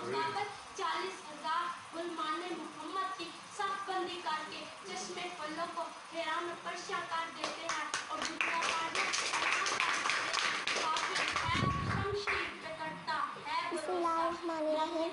मुकाबल 40,000 गुलमाने मोहम्मद की साफ बंदी करके चश्मे फलों को हैरान और परेशान कर देते हैं और दुनिया भर में काफिर है शमशीर पे करता है बिस्मिल्लाहिर्रहमानिर्रहीम।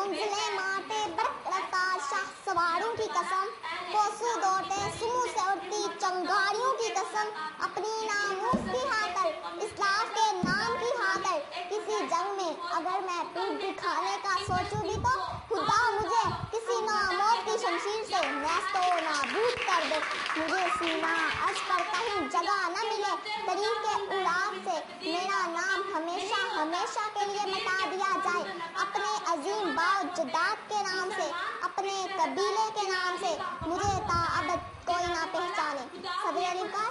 मंजिले माटे बरकता शाह सवारों की कसम, कोसों दौड़ते सुमू से उड़ती चंगारियों की कसम, अपनी नामूस की खातर इस्लाम के नाम की खातर किसी जंग में अगर मैं पीठ दिखाने का सोचूं भी तो खुदा मुझे किसी नामौत की शमशीर से नेस्तो नाबूद कर दे। मुझे सीना अर्श पर कहीं जगह न मिले तरीके उड़ाद से, मेरा नाम हमेशा हमेशा के लिए मिटा दिया जाए अपने अजीम बावजदाद के नाम से, अपने कबीले के नाम से, मुझे ताअबद कोई ना पहचाने। सदर अली का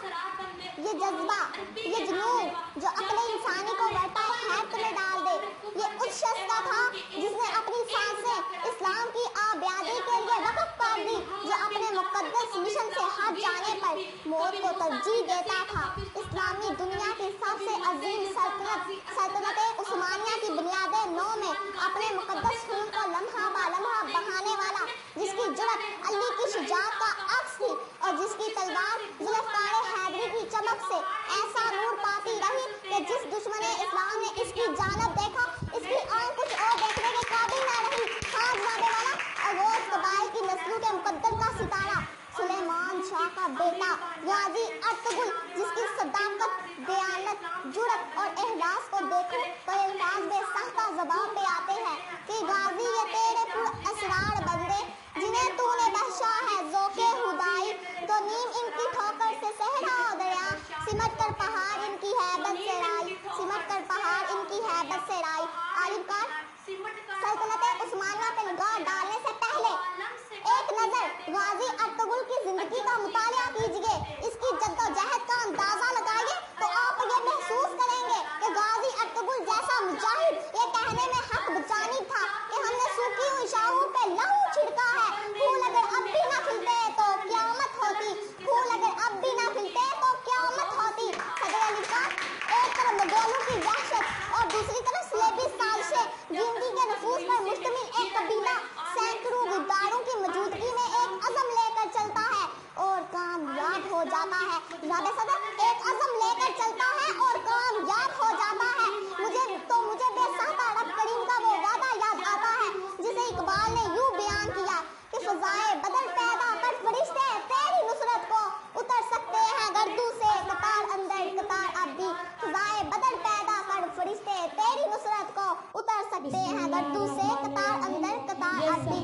ये जज्बा, ये जुनून जो अक्ल इंसानी को वर्ता हैत में डाल दे, ये उस शख्स का था जिसने अपनी सांसें इस्लाम की आबादी के लिए वक़्फ कर दी, जो अपने मुक़द्दस मिशन से हट जाने पर मौत को तरजीह देता था। इस्लामी दुनिया की सबसे अजीम सल्तनत उस्मानिया की बुनियादें नौ में अपने मुक़द्दस खून को लम्हा बा लम्हा बहाने वाला, जिसकी जुर्रत अली की शुजाअत का अक्स थी और जिसकी तलवार ज़ुल्फ़कार हैदरी की चमक से ऐसा नूर पाती रही कि जिस दुश्मन इस्लाम ने इसकी जानब देखा, इसकी आंख कुछ और देखने के काबिल न रही। हाँ जनाबे वाला, अगोस कबाइल की नस्लों के मुक़द्दर का सितारा सुलेमान शाह का बेटा गाजी अर्तुगरुल, जिसकी सदाकत, दयानत, जुर्रत और इखलास को देखो तो अल्फाज बेसाख्ता ज़बान पे आते हैं कि गाजी ये तेरे पुरअसरार बंदे जिन्हें तूने बख्शा है ज़ौक़े खुदाई, तो नीम इनकी ठोकर से सहरा और दरिया, सिमट कर पहाड़ इनकी हैबत से राई, सिमट कर पहाड़ इनकी हैबत से राई। आलिम कार सल्तनत उस्मानिया पे निगाह डालने से पहले एक नजर गाजी अर्तुगरुल की जिंदगी का मुतालिया कीजिए, इसकी जद्दोजहद का अंदाजा लगाइए तो आप ये महसूस करेंगे कि गाजी अर्तुगरुल जैसा मुजाहिद ये कहने में हक बचानी था कि हमने सूखी हुई शाहों पे लहू छिड़का है, फूल अगर अब भी ना खिलते तो क़यामत होती, फूल अगर अब भी ना खिलते तो क़यामत होती। सदर अली का एक तरफ मुगलों की वहशत और दूसरी तरफ सलेबी साजिशें, जिंदगी के नफूस पर मुश्तमिल एक कबीला सैकड़ों गुद्दारों की मौजूदगी में एक अज़म लेकर चलता है और कामयाब हो जाता है। जनाब सदर, एक अज़म लेकर चलता है और कामयाब हो जाता है। मुझे बेसाख्ता रब करीम का वो वादा याद आता है जिसे इकबाल ने यूं बयान किया कि फ़ज़ाए बदर पैदा कर फरिश्ते तेरी नुसरत को उतर सकते हैं गर्दू से कतार अंदर कतार अब भी, फ़ज़ाए बदर पैदा कर फरिश्ते तेरी नुसरत को उतर सकते हैं गर्दू से कतार अंदर कतार अब भी।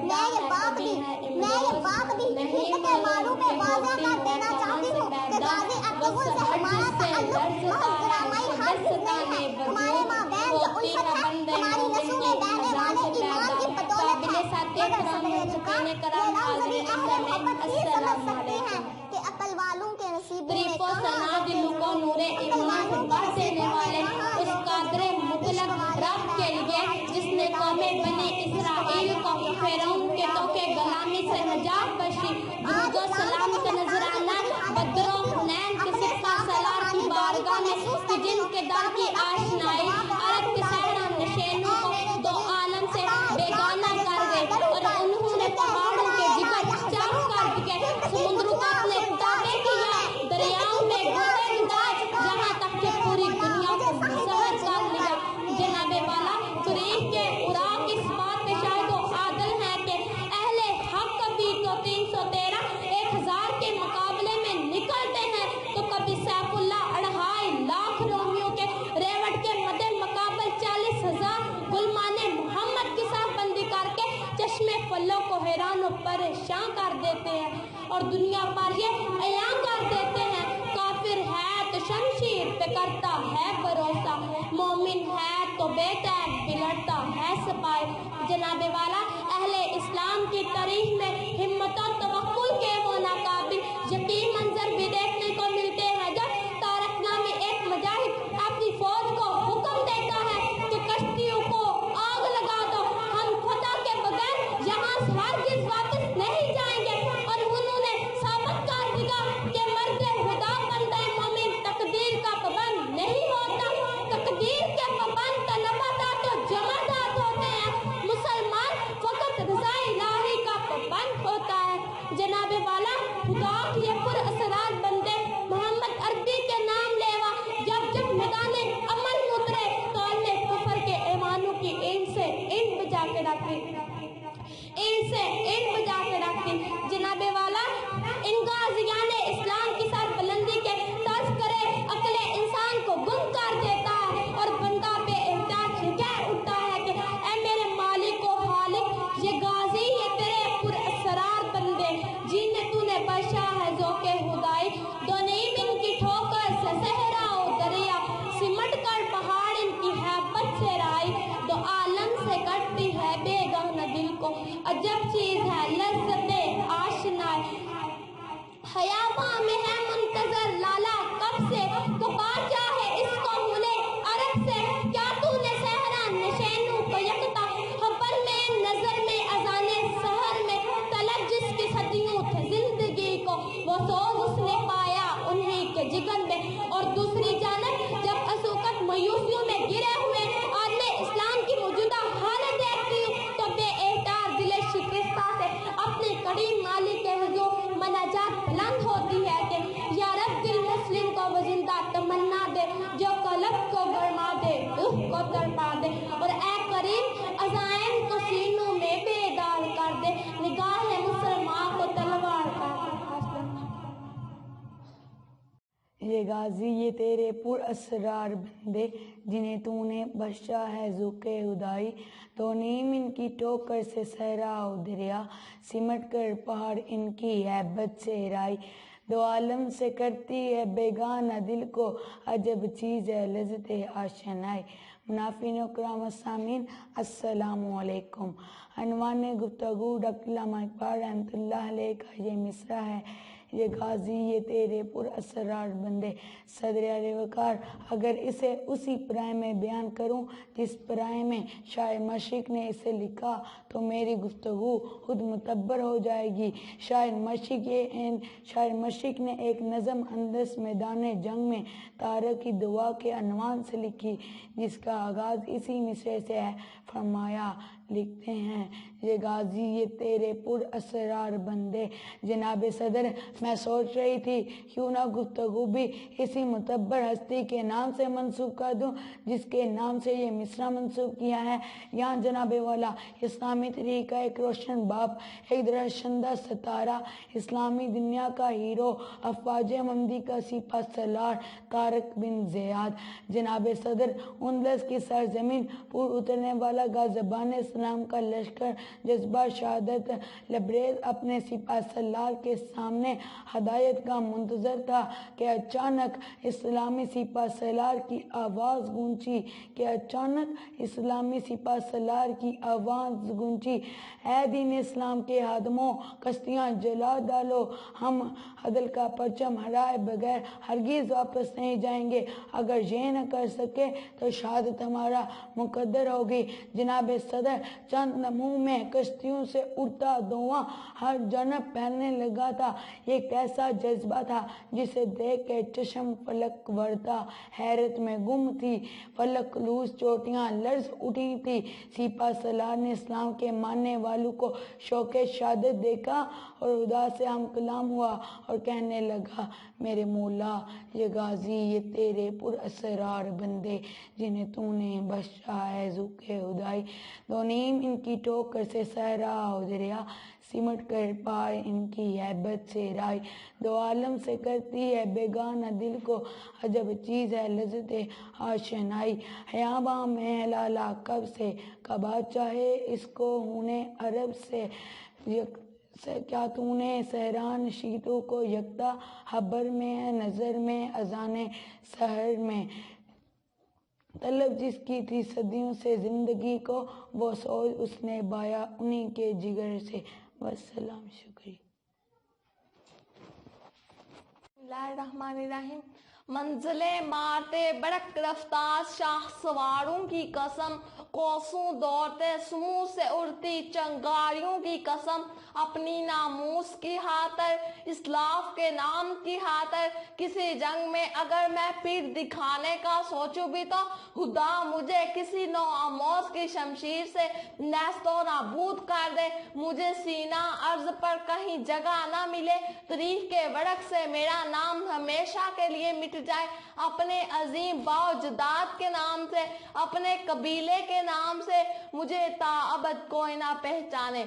मैं ये बात भी हिंद के मारूफ पे वाज़ेह कर देना चाहती हूँ कि गाजी अर्तुगरुल से हमारा ताल्लुक महज ड्रामाई हर्फ से नहीं है, हमारे माबैन जो उल्फत है हमारी नस्लों में बहने वाले ईमान की बदौलत है। मगर सदर अली का ये लफ्ज़ भी अहले मोहब्बत ही समझ सकते हैं कि अकल वालों के नसीब में कहाँ को नूरे ईमान से भर देने वाले उस कादरे मुतलक रब के लिए जिसने कौमे बनी इसराइल को फिरौन के तोके गुलामी से निजात बख्शी, दुरूद और सलाम का नजराना बदरों हुनैन के सिक्का सलार की बारगाह में कि जिनके दर की आशनाई अरब के सहरा नशेनों को दो आलम से बेगाना कर गए और उन्होंने पहाड़ों के जिगर चाक कर दिए, समुद्रों का अपने ताबे किया, दरियाओं में घोड़े उड़ाए, जहाँ तक कि पूरी दुनिया को मुसहर कर लिया। जनाबे वाला तरीक के उराक इस बात पे शायद आदल है कि अहले हक कभी तो 313 1000 के मुकाबले में निकलते हैं तो कभी सैफुल्लाह 2.5 लाख रोमियों के रेवट के मदे मुकाबल 40,000 गुलमाने मोहम्मद की साफबंदी करके चश्मे फलों को हैरान और परेशान कर देते हैं और दुनिया पर ये अयां कर देते हैं। काफिर है तो शमशीर पे करता है भरोसा, मोमिन है तो बेतैब बिलटता है सपाए। जनाबे वाला अहले इस्लाम की तारीख में हिम्मत और तवक्कुल के वो नाकाबिल यकीन मंजर भी देखने को मिलते हैं जब तारक नामी एक मुजाहिद अपनी फौज को हुक्म देता है कि कश्तियों को आग लगा दो, हम खुदा के बगैर यहाँ से हरगिज़ वापस नहीं जाएंगे। और उन्होंने साबित कर दिया कि मर्द खुदा बंदा मोमिन तकदीर का पाबंद नहीं होता, तकदीर के पाबंद का नबाता तो जमादात से ईंट बजा के रखती, ईंट से ईंट बजा के रखती। जनाबे वाला इन गाजियान इस्लाम की सर बुलंदी के तस्करे अक्ले इंसान को गुम कर देता है और बंदा पे एहतियात से कह उठता है कि ऐ मेरे मालिक व खालिक, ये गाजी ये तेरे पुरअसरार बंदे जिन्हें तूने बख्शा है ज़ौक़े खुदाई। दो नीम इनकी ठोकर से सहरा और दरिया, सिमट कर पहाड़ इनकी हैबत से राई। दो आलम से कटती है बेगाना दिल को, अजब चीज है लज़्ज़ते आशनाई। हयाबा में है मुंतजर लाला कब से, तो बाचा है इसको मुने अरब से। क्या तूने सहरा नशैनों को यकता, खबर में नजर में अजाने सहर में, तलब जिसकी सदियों थे जिंदगी को, वो सोज उसने पाया उन्हीं के जिगर में। और दूसरी जानब जब असूकत मायूसियों में गिरे हुए आदमी इस्लाम की मौजूदा हालत देखती हूँ तो बेएहतियात दिले शिकस्ता से अपने करीम मालिक के हुजूर मनाजात बुलंद होती है कि या रब दिल मुस्लिम को वो जिंदा तमन्ना दे, जो कलब को गरमा दे, रूह को तड़पा दे। और ऐ करीम अज़ाइम को सीनों में बेदार कर दे, निगाह मुसलमान को तलवार कर दे। ये गाजी ये तेरे पुरअसरार बंदे जिन्हें तूने बख्शा है ज़ौक़े खुदाई। तो नीम इनकी ठोकर से सहरा हो दरिया, सिमट कर पहाड़ इनकी हैबत से राई। दो आलम से करती है बेगाना दिल को, अजब चीज़ है लज़्ज़ते आशनाई। मुनाफिन व किराम सामीन, अस्सलामु अलैकुम। अनवान गुफ्तगू डॉक्टर अल्लामा इकबाल रहमतुल्लाह अलैह का ये मिसरा है। ये गाजी ये तेरे पुरअसरार बंदे सदर अली वकार। अगर इसे उसी पराए में बयान करूं जिस पराए में शायर मशरिक ने इसे लिखा तो मेरी गुफ्तगू खुद मुतब्बर हो जाएगी। शायर मशरिक ने एक नज़म अंदस मैदान जंग में तारक की दुआ के अनवान से लिखी, जिसका आगाज़ इसी मिसरे से है। फरमाया लिखते हैं, ये गाजी ये तेरे पुरअसरार बंदे। जनाब सदर, मैं सोच रही थी क्यों ना गुफ्तगू भी इसी मुतब्बर हस्ती के नाम से मंसूब कर दूं जिसके नाम से ये मिसरा मंसूब किया है। यहाँ जनाबे वाला इस्लामी तरीका एक रोशन बाप, एक दरशंदा सितारा, इस्लामी दुनिया का हीरो, अफवाज मंदी का सिपा सलार तारक बिन ज़ियाद। जनाब सदर, उंदलस की सरजमीन पर उतरने वाला गाज़बान इस्लाम का लश्कर जज्बा शहादत लबरेज अपने सिपा सलार के सामने हदायत का मुंतजर था कि अचानक इस्लामी सिपा सलार की आवाज़ गूंजी, ऐ दीन इस्लाम के हादमों, कश्तियाँ जला डालो, हम अदल का परचम हराए बगैर हरगिज़ वापस नहीं जाएंगे। अगर ये न कर सके तो शहादत हमारा मुकद्दर होगी। जनाब सदर, चंद लम्हों में कश्तियों से उड़ता धुआं हर जानब फैलने लगा था। ये कैसा जज्बा था जिसे देख के चश्म फलक वरता हैरत में गुम थी। फलक लूस चोटियां लर्ज उठी थी। सिपा सलार ने इस्लाम के मानने वालों को शौके शहादत देखा और खुदा से हम कलाम हुआ और कहने लगा, मेरे मौला, ये गाजी ये तेरे पुरअसरार बंदे जिन्हें तूने बख्शा है ज़ौक़े खुदाई। दो नीम इनकी ठोकर से सहरा हो दरिया, सिमट कर पार इनकी हैबत से राई। दो आलम से करती है बेगाना दिल को, अजब चीज़ है लज़्ज़ते आशनाई। हयाबा में लाला कब से, कबा चाहे इसको हुने अरब से। क्या तूने सहरान शीतों को यकता, खबर में नज़र में अजाने सहर में। तलब जिसकी थी सदियों से जिंदगी को, वो सोच उसने बाया उन्हीं के जिगर से। वस्सलाम, शुक्रिया। बिस्मिल्लाहिर्रहमानिर्रहीम। मंजिले मारते बड़क रफ्तार शाह सवारों की कसम, कोसों दौड़ते समूह से उड़ती चंगारियों की कसम। अपनी नामूस की खातर, इस्लाफ के नाम की खातर, किसी जंग में अगर मैं पीठ दिखाने का सोचूं भी तो खुदा मुझे किसी नो आमोज की शमशीर से नेस्तो नाबूद कर दे। मुझे सीना अर्ज पर कहीं जगह ना मिले, तारीख के वड़क से मेरा नाम हमेशा के लिए मिट मिट जाए। अपने अजीम बावजदात के नाम से, अपने कबीले के नाम से मुझे ताअबद कोई ना पहचाने।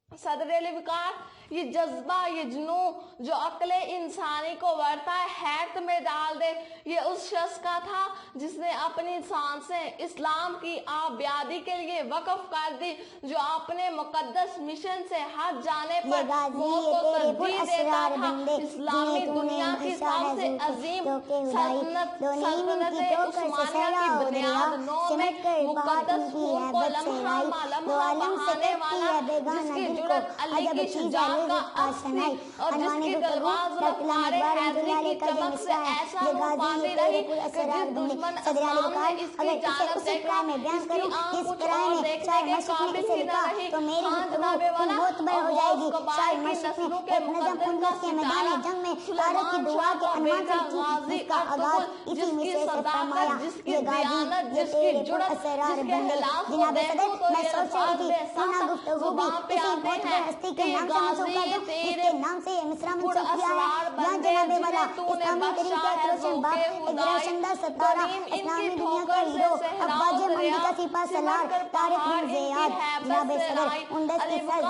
सदर अली वकार, ये जज्बा, ये जुनून जो अक्ल इंसानी को वर्ता है हैरत में डाल दे, ये उस शख्स का था जिसने अपनी सांसें इस्लाम की आबादी के लिए वक्फ कर दी, जो अपने मुकद्दस मिशन से हर जाने पर मौत को तरजीह देता था। इस्लामी दुनिया की सबसे अजीम सल्तनत उस्मानिया की बुनियाद 9 में मुकद्दस खून को लम्हा लम्हा बहाने वाला, जिसकी जुर्रत अली की शुजाअत का असली और जिसकी दरवाज़ों पारे हैदरी की चमक से ऐसा मुँह पाती रही कि जिस दुश्मन अस्लाम ने इसकी जानब देखा, इसकी आँख कुछ और देखने के काबिल ही न रही। हाँ जनाबे वाला, और वो कबाइल की नस्लों के मुकद्दर का सितारा सुलेमान शाह का बेटा गाजी अर्तुगरुल, जिसकी सदाकत, जिसकी दियानत, जिसकी जुर्रत, जिसके खिलाफ वो देखो तो ये अल्फाज बेसाख्त ज़ुबान पे आते हैं कि गाजी तेरे नाम से मिस्रा में पुर असरार बंदे जिन्हें तूने बख्शा है ज़ौक़े खुदाई, करीम इनकी ठोकर से सहराओ दरिया, सिमट कर पहाड़ इनकी हैबत से लाई। अली वकार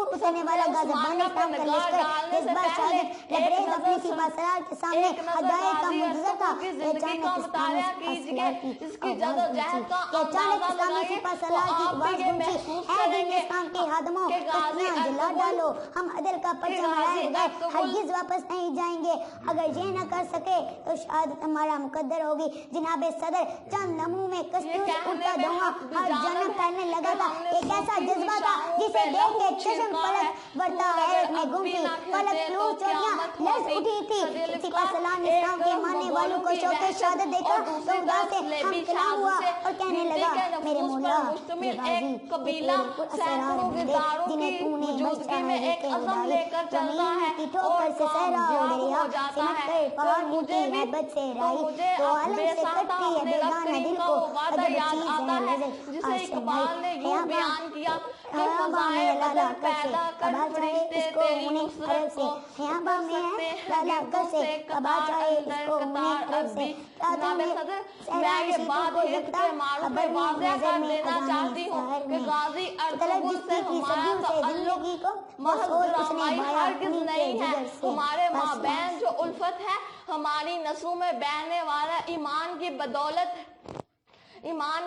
उतरने वाला गाज़िबान इस्लाम का लश्कर जज्बा शाहिद लबरेज अपनी सिपासलार के सामने हदाये का मुजज़्ज़ा था। जिंदगी का मुताला कीजिए, इसकी जदोजहद का अंदाज़ा लगाइए तो आप ये महसूस करेंगे के हादमों कि गाजी जला डालो, हम अदल का परचम लहराए बगैर हरगिज़ वापस नहीं जाएंगे। अगर ये न कर सके तो शहादत हमारा मुकद्दर होगी। जनाबे सदर, चंद लम्हों में कस्तूरी उड़ता धुआं हर जन्म फैलने लगा था। एक ऐसा जज्बा था जिसे देख के चश्म पलक बढ़ता हैरत में गुम थी, पलक फ्लू चोटियां लर्ज़ उठी थी। सिपासलार ने इस्लाम के मानने वालों को शौक़े शहादत देखा तो उदास से हम खिला हुआ और कहने लगा, मेरे मौला ये गाज़ी कबीला सैकड़ों गिरदारों की मौजूदगी में एक अज़म लेकर चलता है और कामयाब हो जाता है। तो मुझे भी मुझे बेसाख्ता अपने रब करीम का वो वादा याद आता है जिसे इकबाल ने यूं बयान किया कि फ़ज़ाए बदर पैदा कर फरिश्ते तेरी नुसरत को रुक सकते हैं गिरदों से कतार अंदर कतार अरबी। जनाब सदर, मैं ये बात हिंद के मारूफ में वाज़ेह कर देना चाहती हूँ कि गाजी अर्तुगरुल से हमारा ताल्लुक महज़ ड्रामाई हरगिज़ नहीं है। हमारे माबैन जो उल्फत है हमारी नसों में बहने वाला ईमान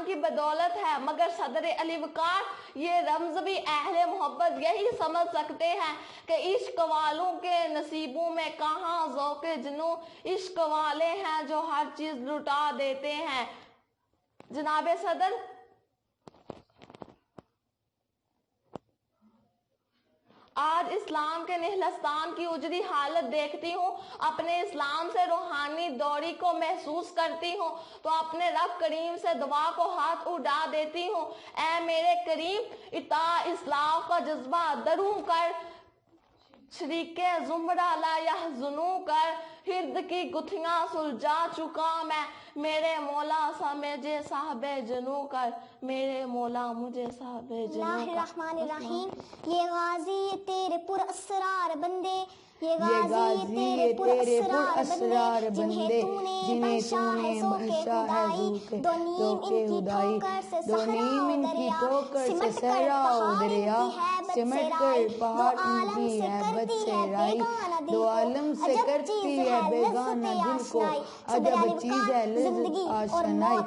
की बदौलत है। मगर सदर अली वकार ये रमज भी अहले मोहब्बत यही समझ सकते हैं कि इश्क वालों के नसीबों में कहाँ ज़ौक़े जुनून, इश्क वाले हैं जो हर चीज़ लुटा देते हैं। जनाबे सदर, आज इस्लाम के निहलस्तान की उजड़ी हालत देखती हूँ, अपने इस्लाम से रूहानी दौरी को महसूस करती हूँ तो अपने रब करीम से दुआ को हाथ उड़ा देती हूँ। ऐ मेरे करीम, इता इस्लाम का जज्बा दरू कर, शरीके जुमरा ला यहज़ुनू कर, हिर्द की गुत्थियां सुलझा चुका मैं, मेरे मौला समझे साहबे जनू कर, मेरे मौला मुझे साहबे जनू कर। ये गाजी ये तेरे पुरअसरार बंदे, ये गाजी तेरे पुरअसरार बंदे, जिन्हें बख्शा है ज़ौक़े खुदाई। दो नीम इनकी ठोकर से सहराओ दरिया, सिमट कर पहाड़ इनकी हैबत से लाई। दो आलम से करती है बेगाना दिल को, अजब चीज़ है लज़्ज़त आशनाई।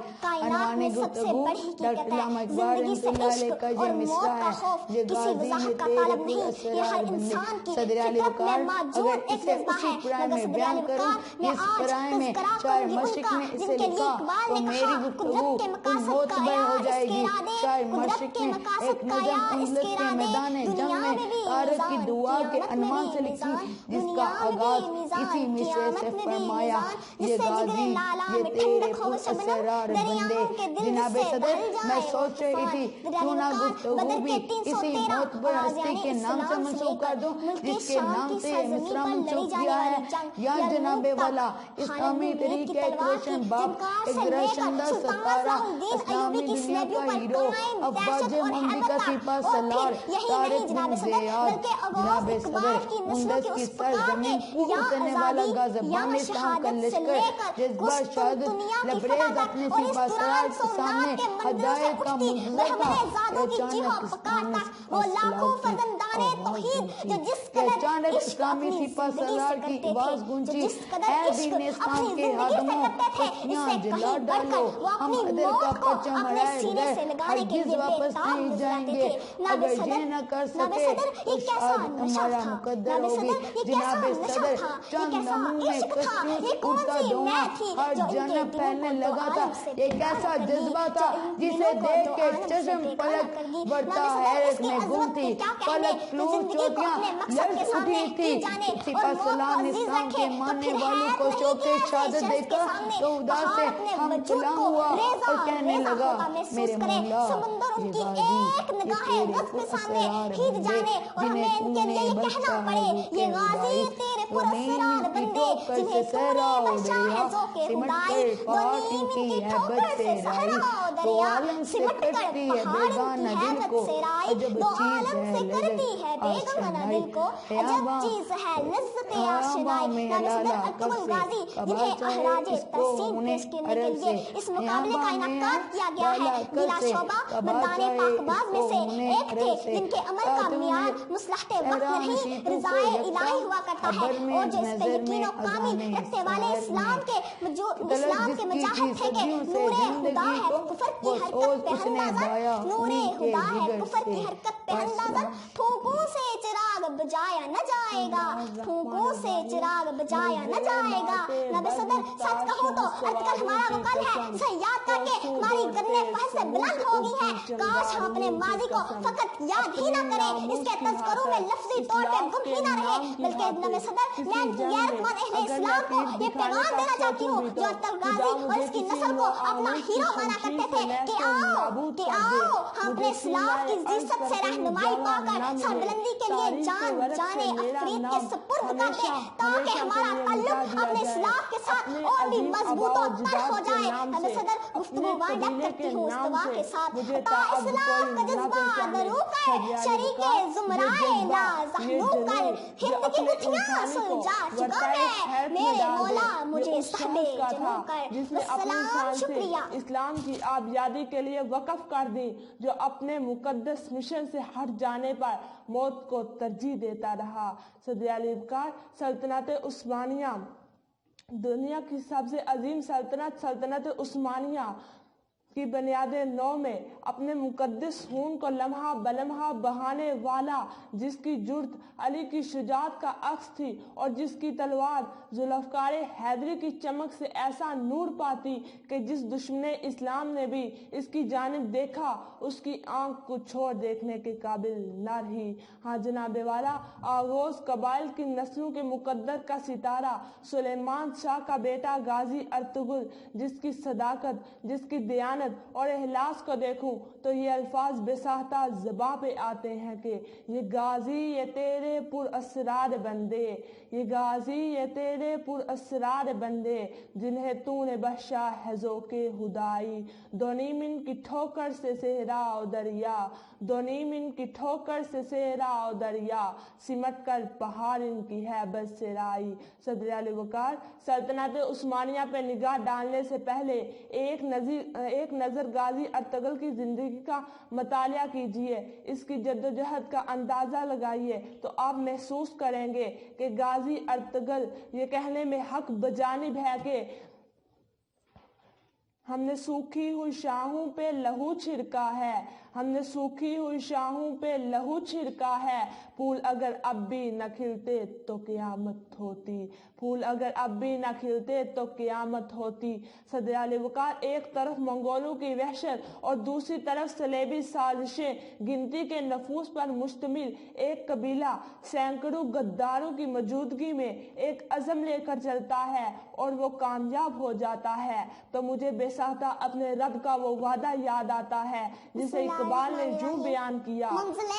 अनवाने गुफ्तगू डॉक्टर अल्लामा इकबाल रहमतुल्लाह का ये मिसरा है। ये गाजी ये तेरे पुरअसरार बंदे। सदर अली वकार, अगर इसे उसी कुरान में बयान करूं, इस कुरान में शायर मशरिक ने इसे लिखा तो मेरी गुफ्तगू उन मोतबर हो जाएगी। शायर मशरिक ने एक नज़म अंदलस के मैदान जंग में तारक की दुआ के अनवान से लिखी, जिसका आगाज इसी मिसरे से फरमाया, ये गाजी ये तेरे पुरअसरार बंदे। जनाबे सदर, मैं सोच रही थी क्यों ना गुफ्तगू भी इसी मोतबर हस्ती के नाम से मंसूब कर दूं जिसके नाम से मिसरा मंसूब किया है। या जनाबे वाला इस्लामी तरीके एक रोशन बाप, एक रोशनदार सितारा, इस्लामी दुनिया का हीरो, अब्बाजे मुंदी का सिपा सलार, तारिक बिन ज़ियाद। जनाबे सदर, उनदस की सर सरकार जमीन के फूट या उतरने वाला आजादी गाज़िबान या इस्लाम का शहादत से लश्कर लेकर जज्बा कुछ शहादत दुनिया की लबरेज फतह अपने तक, और इस सिपासरार दौरान के सोमनाथ सामने के मंदिरों से हदायत का उठती मुजरका रहमत-ए-ज़ादों की चीखों अचानक पुकार इस्लामी तक वो लाखों फर्जंदाने तौहीद जो जिस कदर अचानक इश्क इस्लामी अपनी सिपासरार जिंदगी की से आवाज करते थे, गूंजी, जो जिस कदर ऐ इश्क दीन इस्लाम अपनी के जिंदगी से हादमों करते थे, कश्तियां इससे जला कहीं डालो, बढ़कर वो हम अपनी अदल का मौत को परचम अपने हराए सीने से बगैर लगाने के हरगिज लिए वापस बेताब नहीं नजर आते जाएंगे। थे। अगर ये न कर सके तो शहादत हमारा मुकद्दर होगी। जनाब सदर चंद लम्हों में कश्तियों से उड़ता धुआं हर जन्म फैलने लगा था। एक ऐसा जज्बा था जिसे देख के चश्म पलक बढ़ता हैरत में गुम थी। पलक फ्लूर चोटियां लड़ उठी थी। सिपा सलाम इस्लाम के मानने वालों को शौके शहादत देखा तो उदास से हम गुलाम हुआ और कहने लगा, मेरे मौला ये गाजी ये तेरे पुरअसरार बंदे जिन्हें तूने बख्शा है ये हिदायत वो नीम की ठोकर से सहरा हो दरिया सिमट कर पहाड़ की हैबत से राई तो आलम से करती है बेगाना दिल को अजब चीज है लज़्ज़त आशनाई ख़याबां में लाला कब से कबा चाहे इसको उन्हें अरब से इस मुकाबले का इनाकात किया गया है। नीला शोभा मर्दाने पाकबाज में से एक थे जिनके अमल का मियार मुस्लहते वक्त नहीं रिज़ाए इलाही हुआ करता है, और जो इस पे यकीन और कामिल रखने वाले इस्लाम के मजाहत थे कि नूरे खुदा है वो कुफर की हरकत पे अंदाज़ा, नूरे खुदा है कुफर की हरकत पे अंदाज़ा, फूंकों से चिराग बुझाया न जाएगा, फूंकों से चिराग बुझाया न जाएगा। नबी सदर सच कहूँ तो आजकल हमारा मुकाल है सयाद करके हमारी गन्ने फहद से बुलंद हो गई है। काश हम अपने माजी को फकत याद ही ना करें, इसके तज़किरों में लफ्ज़ी तौर पे गुम ही ना रहे, बल्कि नबी सदर मैं गैरतमंद अहले इस्लाम को ये पैगाम देना चाहती हूँ जो अब्दुल गाजी और इसकी नस्ल को अपना हीरो माना करते थे कि आओ हम अपने इस्लाम की इज्जत से रहनुमाई पाकर सरबुलंदी के लिए जान जाने अफरीद के सुपुर्द कर दें, ताकि हमारा ताल्लुक अपने इस्लाम के साथ और भी मजबूत और तर हो जाए। नबी सदर गुफ्तगू वांडअप करती हूँ इस दुआ के साथ, ता इस्लाम का जज्बा दरू कर शरीके ज़ुमराए ला ज़हनू कर, हिंद की गुठियाँ सुलझा चुका है मेरे मौला मुझे सहबे जनू कर। जिसने अपनी जान से इस्लाम की आबादी के लिए वक़्फ़ कर दी, जो अपने मुकद्दस मिशन से हट जाने पर मौत को तरजीह देता रहा। सल्तनत उस्मानिया दुनिया की सबसे अजीम सल्तनत उस्मानिया की बुनियाद नौ में अपने मुकद्दस खून को लम्हा बलम्हा बहाने वाला, जिसकी जुर्त अली की शुजात का अक्स थी और जिसकी तलवार जुल्फ़कार हैदरी की चमक से ऐसा नूर पाती कि जिस दुश्मन इस्लाम ने भी इसकी जानिब देखा उसकी आंख को छोड़ देखने के काबिल न रही। हाँ जनाब वाला, आगोज कबाइल की नस्लों के मुकद्दर का सितारा सुलेमान शाह का बेटा गाजी अर्तुगरुल, जिसकी सदाकत, जिसकी दयानत और इखलास को देखूं तो ये अल्फाज बेसाहता ज़बां पे आते हैं कि ये गाजी ये तेरे पुरअसरार बंदे, ये गाजी ये तेरे पुरअसरार बंदे, जिन्हें तूने बख्शा है ज़ौक़े हुदाई। दोनीमिन की ठोकर से सेहरा और दरिया, दोनीमिन की ठोकर से सेहरा और दरिया, सिमट कर पहाड़ इनकी है बस से राई। सदर अली वक़ार, सल्तनत उस्मानिया पे निगाह डालने से पहले एक नज़र गाजी अर्तुगरुल की ज़िंदगी का मतालिया कीजिए, इसकी जद्दोजहद का अंदाज़ा लगाइए तो आप महसूस करेंगे कि गाजी अर्तुगरुल ये कहने में हक बजानिब है कि हमने सूखी हुई शाहों पे लहू छिड़का है, हमने सूखी हुई शाहों पे लहू छिड़का है, फूल अगर अब भी न खिलते तो क़यामत होती, फूल अगर अब भी न खिलते तो क़यामत होती। सदर अली वक़ार, एक तरफ मंगोलों की वहशत और दूसरी तरफ सलेबी साजिशें, गिनती के नफूस पर मुश्तमिल एक कबीला सैकड़ों गद्दारों की मौजूदगी में एक अज़म लेकर चलता है और वो कामयाब हो जाता है तो मुझे बेसाहता अपने रब का वो वादा याद आता है जिसे اقبال نے یوں بیان کیا،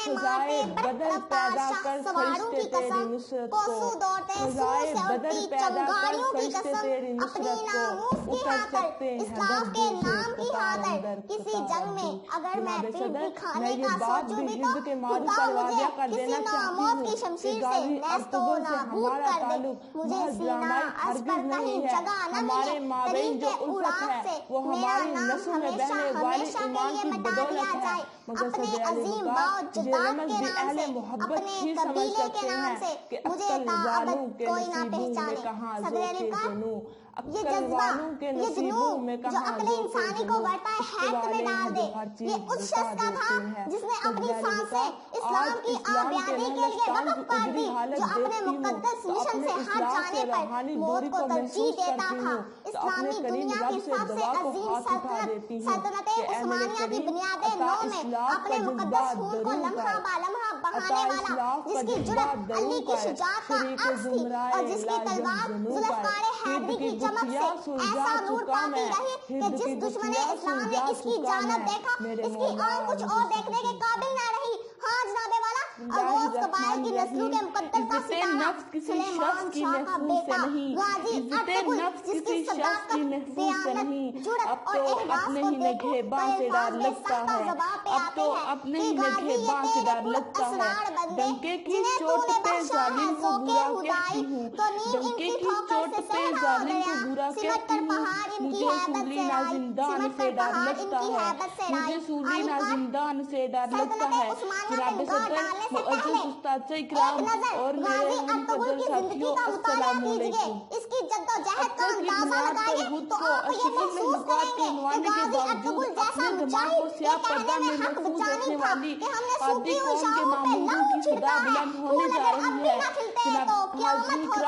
فضائے بدر پیدا کر فرشتے تیری نصرت کو، فضائے بدر پیدا کر فرشتے تیری نصرت کو، اتر سکتے ہیں اسلام کے نام کی خاطر کسی جنگ میں اگر میں پیٹ دکھانے کا سوچوں بھی تو خدا مجھے کسی ناموت کی شمشیر سے نیست و نابود کر دے، مجھے سینہ اس پر کہیں جگہ نہ ملے، طریق اڑان سے میرا نام ہمیشہ ہمیشہ کے لیے مٹا دیا جائے، اپنے عظیم باؤ جداد کے نام سے، اپنے قبیلے کے نام سے مجھے تابت کوئی نہ پہچانے۔ صدر علی وقار یہ جذبہ، یہ جنون جو عقل انسانی کو ورطہ حیرت میں ڈال دے، یہ اس شخص کا تھا جس نے اپنی سانسیں اسلام کی آبیادی کے لیے وقف کر دی، جو اپنے مقدس مشن سے ہٹ جانے پر موت کو ترجیح دیتا تھا۔ اسلامی دنیا کی سب سے عظیم سلطنت عثمانیہ کی بنیادیں نو میں اپنے مقدس خون کو لمحہ با لمحہ بہانے والا، جس کی جرأت علی کی شجاعت کا عکس تھی اور جس کی تلوار ذوالفقار حیدری کی چمک سے ایسا نور پاتی رہی کہ جس دشمن اسلام نے اس کی جانب دیکھا، اس کی آنکھ کچھ اور دیکھنے کے قابل نہ رہی۔ ہاں جناب والا، اغوث قبائل کی نسلوں کے مقدس کا ستارہ سلیمان شاہ کا بیٹا غازی ارطغرل، جس کی صداقت، دیانت، جرأت اور اخلاص کو دیکھے تو الفاظ میں سختہ زبان پہ آتے ہیں کہ غازی یہ تیرے پراسرار بندے جنہیں تو نے بخشا ہے ذوق خدائی، تو نیم ان کی ٹھوکر سے صحرا ہو گیا، سمٹ کر پہاڑ ان کی حیبت سے آئی، سمٹ کر پہاڑ ان کی حیبت سے آئی۔ زندان سے ڈر لگتا ہے۔ جناب صدر، معزز استاد اکرام اور میرے محترم ساتھیوں، السلام علیکم۔ اس کی جدوجہد کا اندازہ لگائیے تو آپ یہ محسوس کریں گے کہ غازی ارطغرل جیسا مجاہد ایک اہل حق بچانی تھا کہ ہم نے سوکھی ہوئی شاہوں پہ لہو چھڑکا ہے۔ پھول اگر اب بھی نہ کھلتے تو قیامت ہوتی، پھول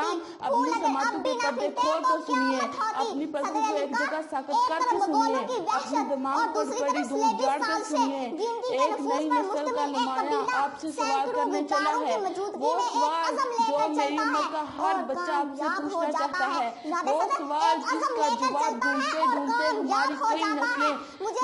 اگر اب بھی نہ کھلتے تو قیامت ہوتی۔ صدر علی وقار ایک طرف مغولوں کی وحشت اور دوسری طرف سلیبی سازشیں، جن کی نفوس پر مشتمل ایک قبیلہ سینکڑوں غداروں کی موجودگی میں ایک عزم لے کر چلتا ہے اور کامیاب ہو جاتا ہے۔ جناب صدر، ایک عزم لے کر چلتا ہے اور کامیاب ہو جاتا ہے۔ مجھے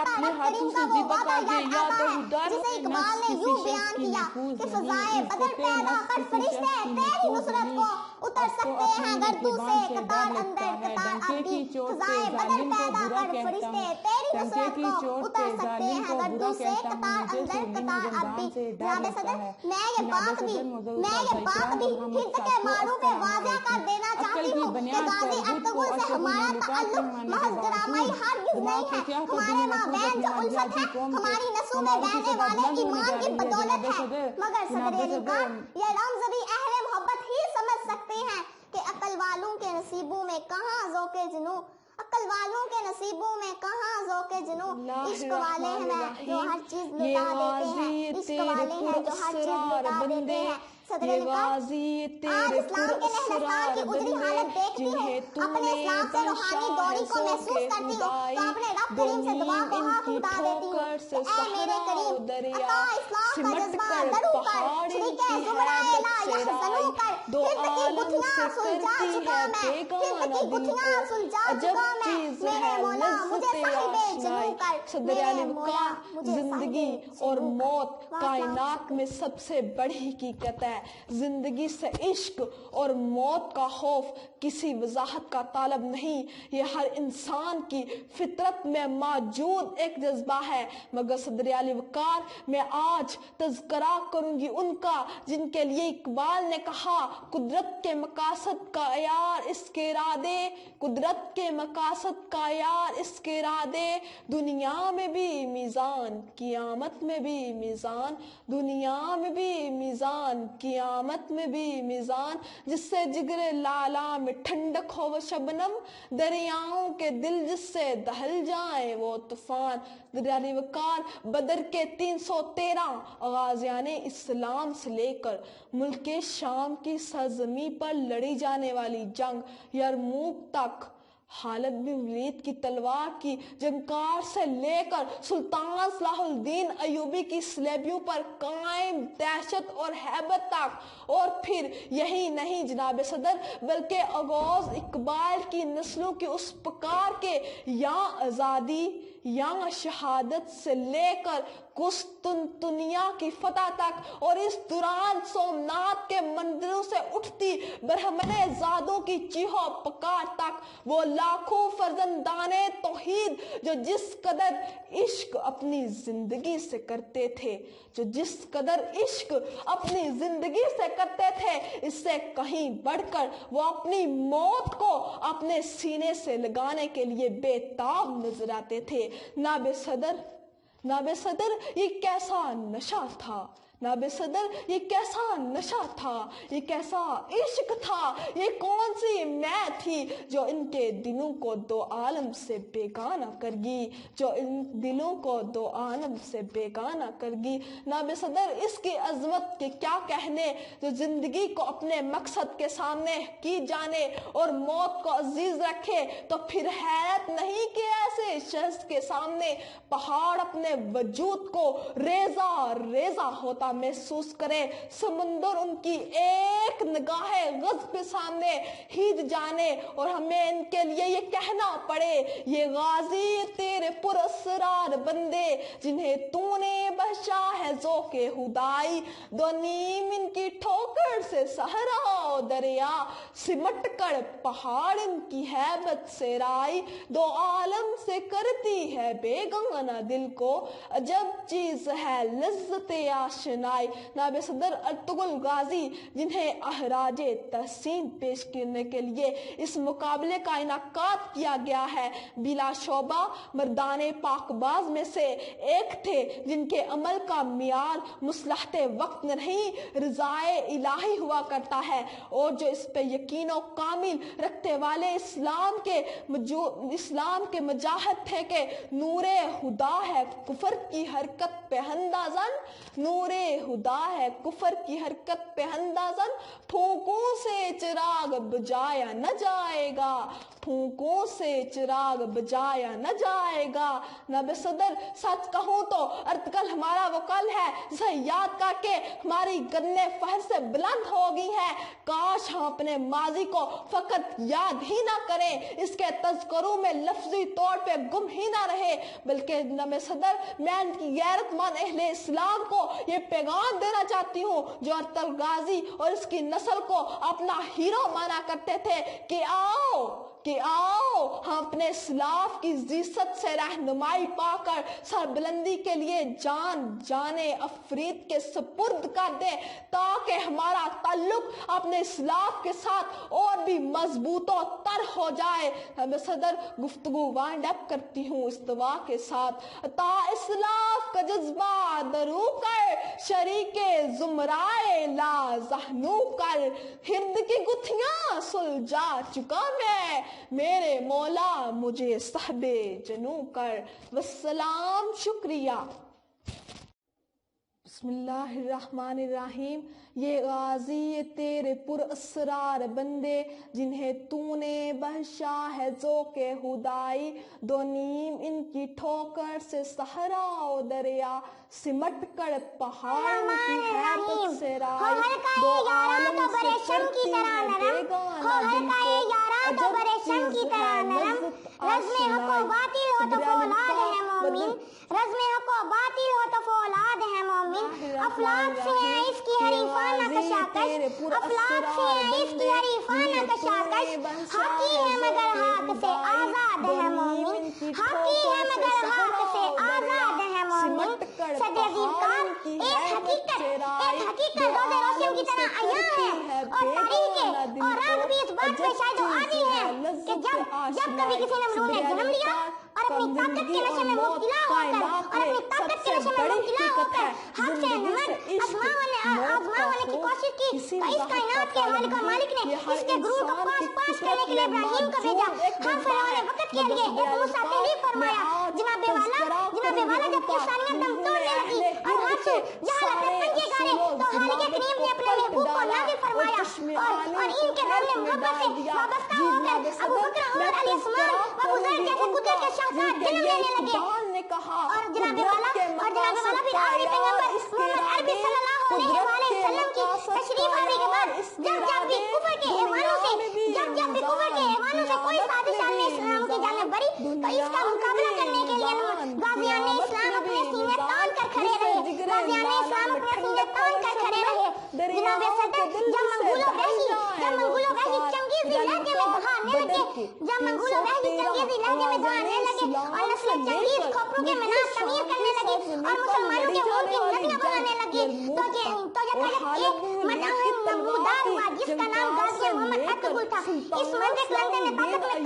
اپنے ہاتھوں سے ذبح کر کے یاد آتا جسے اقبال نے یوں بیان کیا کہ فضائے بدر پیدا کر فرشتے تیری نصرت کو اتر سکتے ہیں گردوں سے قطار اندر قطار آتی، فضائے بدر پیدا کر فرشتے تیری نصرت کو اتر سکتے ہیں گردوں سے قطار اندر قطار آتی۔ جناب صدر، میں یہ بات بھی ہند کے ماروں پہ واضح کر دینا چاہتی ہوں کہ غازی ارطغرل سے ہمارا تعلق محض ڈرامائی ہرگز نہیں ہے، ہمارے مابین جو الفت ہے ہماری نسلوں میں بہنے والے ایمان کی بدولت ہے۔ مگر صدر علی وقار یہ رمز بھی اہل محبت ہی سمجھ سکتے ہیں کہ عقل والوں کے نصیبوں میں کہاں ذوق جنوں، عقل والوں کے نصیبوں میں کہاں ذوق جنوں، عشق والے ہیں جو ہر چیز لٹا دیتے ہیں، عشق والے ہیں جو ہر چیز لٹا دیتے ہیں۔ صدر علی وقار آج اسلام کے نہضتان کی اجری حالت دیکھتی ہوں، اپنے اسلام سے روحانی دوری کو محسوس کرتی ہوں تو اپنے رب کریم سے دعا کو ہاتھ اٹھا دیتی ہوں کہ اے میرے کریم عطا اسلام کا جذبہ درو کر، شریک زمرہ الہ یحزنوں کر، ہند کی گٹھیاں سلجھا چکا میں، ہند کی گٹھیاں سلجھا چکا میں، میرے مولا مجھے صاحب جنوں کر، میرے مولا مجھے زندگی اور موت کائنات میں سب سے بڑی حقیقت ہے۔ زندگی سے عشق اور موت کا خوف کسی وضاحت کا طالب نہیں، یہ ہر انسان کی فطرت میں موجود ایک جذبہ ہے۔ مگر صدر علی وقار، میں آج تذکرہ کروں گی ان کا جن کے لیے اقبال نے کہا قدرت کے مقاصد کا عیار اس کے ارادے، قدرت کے مقاصد کا عیار اس کے ارادے، دنیا میں بھی میزان قیامت میں بھی میزان، دنیا میں بھی میزان قیامت میں بھی میزان، جس سے جگر لالا میں ٹھنڈک ہو وہ شبنم، دریاؤں کے دل جس سے دہل جائیں وہ طوفان۔ علی وقار، بدر کے 313 غازیان اسلام سے لے کر ملک شام کی سرزمین پر لڑی جانے والی جنگ یرموک تک، خالد بن ولید کی تلوار کی جنکار سے لے کر سلطان صلاح الدین ایوبی کی سلیبیوں پر قائم دہشت اور ہیبت تک، اور پھر یہی نہیں جناب صدر بلکہ اغوث اقبال کی نسلوں کی اس پکار کے یا آزادی या शहादत से लेकर कुस्तुनतुनिया की फतह तक और इस दौरान सोमनाथ के मंदिरों से उठती ब्रह्मणे ज़ादों की चीहो पुकार तक वो लाखों फर्जंदाने तौहीद जो जिस कदर इश्क अपनी जिंदगी से करते थे, जो जिस कदर इश्क अपनी जिंदगी से करते थे, इससे कहीं बढ़कर वो अपनी मौत को अपने सीने से लगाने के लिए बेताब नजर आते थे। नाबे सदर ये कैसा नशा था, नाबे सदर ये कैसा नशा था, ये कैसा इश्क था, ये कौन सी मैं थी जो इनके दिलों को दो आलम से बेगाना करगी, जो इन दिलों को दो आलम से बेगाना करगी। नाबे सदर इसकी अजमत के क्या कहने, जो जिंदगी को अपने मकसद के सामने की जाने और मौत को अजीज रखे, तो फिर हैरत नहीं कि ऐसे शख्स के सामने पहाड़ अपने वजूद को रेजा रेजा होता महसूस करे, समुंदर उनकी एक निगाहे गज़ब के सामने हिज जाने और हमें इनके लिए ये कहना पड़े, ये गाजी तेरे पुरस्कार बंदे जिन्हें तूने बख्शा है ज़ौक़े हुदाई, दो नीम इनकी ठोकर से सहरा दरिया सिमट कर पहाड़ इनकी हैबत से राई, दो आलम से करती है बेगाना दिल को अजब चीज है लज्जते आशनाई। नाबे सदर अर्तुगरुल गाजी जिन्हें अहराजे तहसीन पेश करने के लिए इस मुकाबले का इनाकात किया गया है, बिला शोबा मर्दाने पाकबाज में से एक थे, जिनके अमल का मियार मुसलहते वक्त नहीं रज़ाए इलाही हुआ करता है, और जो इस पे यकीनो कामिल रखते वाले इस्लाम के मजाहद थे कि नूरे हुदा है कुफर की हरकत पे अंदाज़न, नूरे हुदा है कुफर की हरकत पे अंदाज़न, फूकों से चिराग बुझाया न जाएगा, फूकों से चिराग बुझाया न जाएगा। नबे सदर सच कहूँ तो अर्तकल हमारा वो कल है जिसे याद करके हमारी गन्ने फहर से बुलंद हो गई है, काश हम अपने माजी को फकत याद ही ना करें, इसके तज़करों में लफ्जी तौर पे गुम ही ना रहे, बल्कि नबे सदर मैं इनकी गैरतमंद अहले इस्लाम को ये पैगाम देना चाहती हूँ जो अर्तुगरुल गाजी और इसकी नस्ल को अपना हीरो माना करते थे कि आओ हम अपने इस्लाफ की इज्जत से रहनुमाई पाकर सरबुलंदी के लिए जाने अफरीद के सुपुर्द कर दे, ताकि हमारा ताल्लुक अपने इस्लाफ के साथ और भी मजबूतो तर हो जाए। मैं सदर गुफ्तगू वाइंड अप करती हूँ इस दुआ के साथ, ता इस्लाफ का जज्बा दरू कर शरीके जुमराए ला जहनू कर, हिंद की गुत्थियां सुलझा चुका मैं, मेरे मौला मुझे सहबे जनू कर। वस्सलाम, शुक्रिया। बिस्मिल्लाहिर्रहमानिर्रहीम। ये गाजी ये तेरे पुरअसरार बंदे जिन्हें तूने बख्शा है ज़ौक़े हुदाई, दो नीम इनकी ठोकर से सहरा और दरिया सिमट कर पहाड़ की हैबत से राई, दो आलम से करती है बेगाना दिल को अजब चीज है लज़्ज़त अफलाक से है इसकी हरीफाना कशाकश, अफलाक से है इसकी हरीफाना कशाकश, हाकी है मगर हाक से आजाद है मोमिन, हाकी है मगर हाक से आजाद है मोमिन। सदे ज़ीकार एक हकीकत रोज़े रोशन की तरह आया है, और तारीखें और रंग भी इस बात से शायद आदी है कि जब कभी किसी ने मरूद ने जन्म लिया और अपनी ताकत के नशे में मुब्तला होकर और अपनी ताकत के नशे में मुब्तला होकर हक से नमक आजमाने की कोशिश की, तो इस कायनात के मालिक और मालिक ने इसके गुरूर को पास करने के लिए इब्राहिम को भेजा। हाँ फिरौन ने वक़्त के लिए एक मूसा तहरीर फरमाया, जनाबे वाला जब इंसानियत दम तोड़ने लगी और हाथ से जहाँ लगे पंजे गाड़े, तो खालिक करीम ने अपने महबूब को नाज़िल फरमाया और इनके रब ने मोहब्बत से वाबस्ता होकर अबू बकर और अली उस्मान व उज़ैर जैसे कुदरत के शख्सियत जन्म लेने लगे। और जनाबे वाला फिर आखिरी पैगंबर मोहम्मद अरबी सल्लल्लाहु अलैहि वसल्लम की तशरीफ आने के बाद जब भी कुफर के ऐवानों से कोई साजिश सामने इस्लाम की जानिब बढ़ी, तो इसका मुकाबला करने के लिए गाज़ियाने इस्लाम अपने सीने तान कर खड़े रहे। जनाब सदर, जब मंगोलों वहशी चंगेज़ी लहजे में दहाड़ने लगे, और नस्ल चंगेज़ खोपरों के मीनार तमीर करने लगे और मुसलमानों के खून की नदियां बहाने लगे, तो ये एक मजहब नमूदार हुआ जिसका नाम गाज़ी मोहम्मद अतगुल था। इस मर्द कलंदर ने ताकत में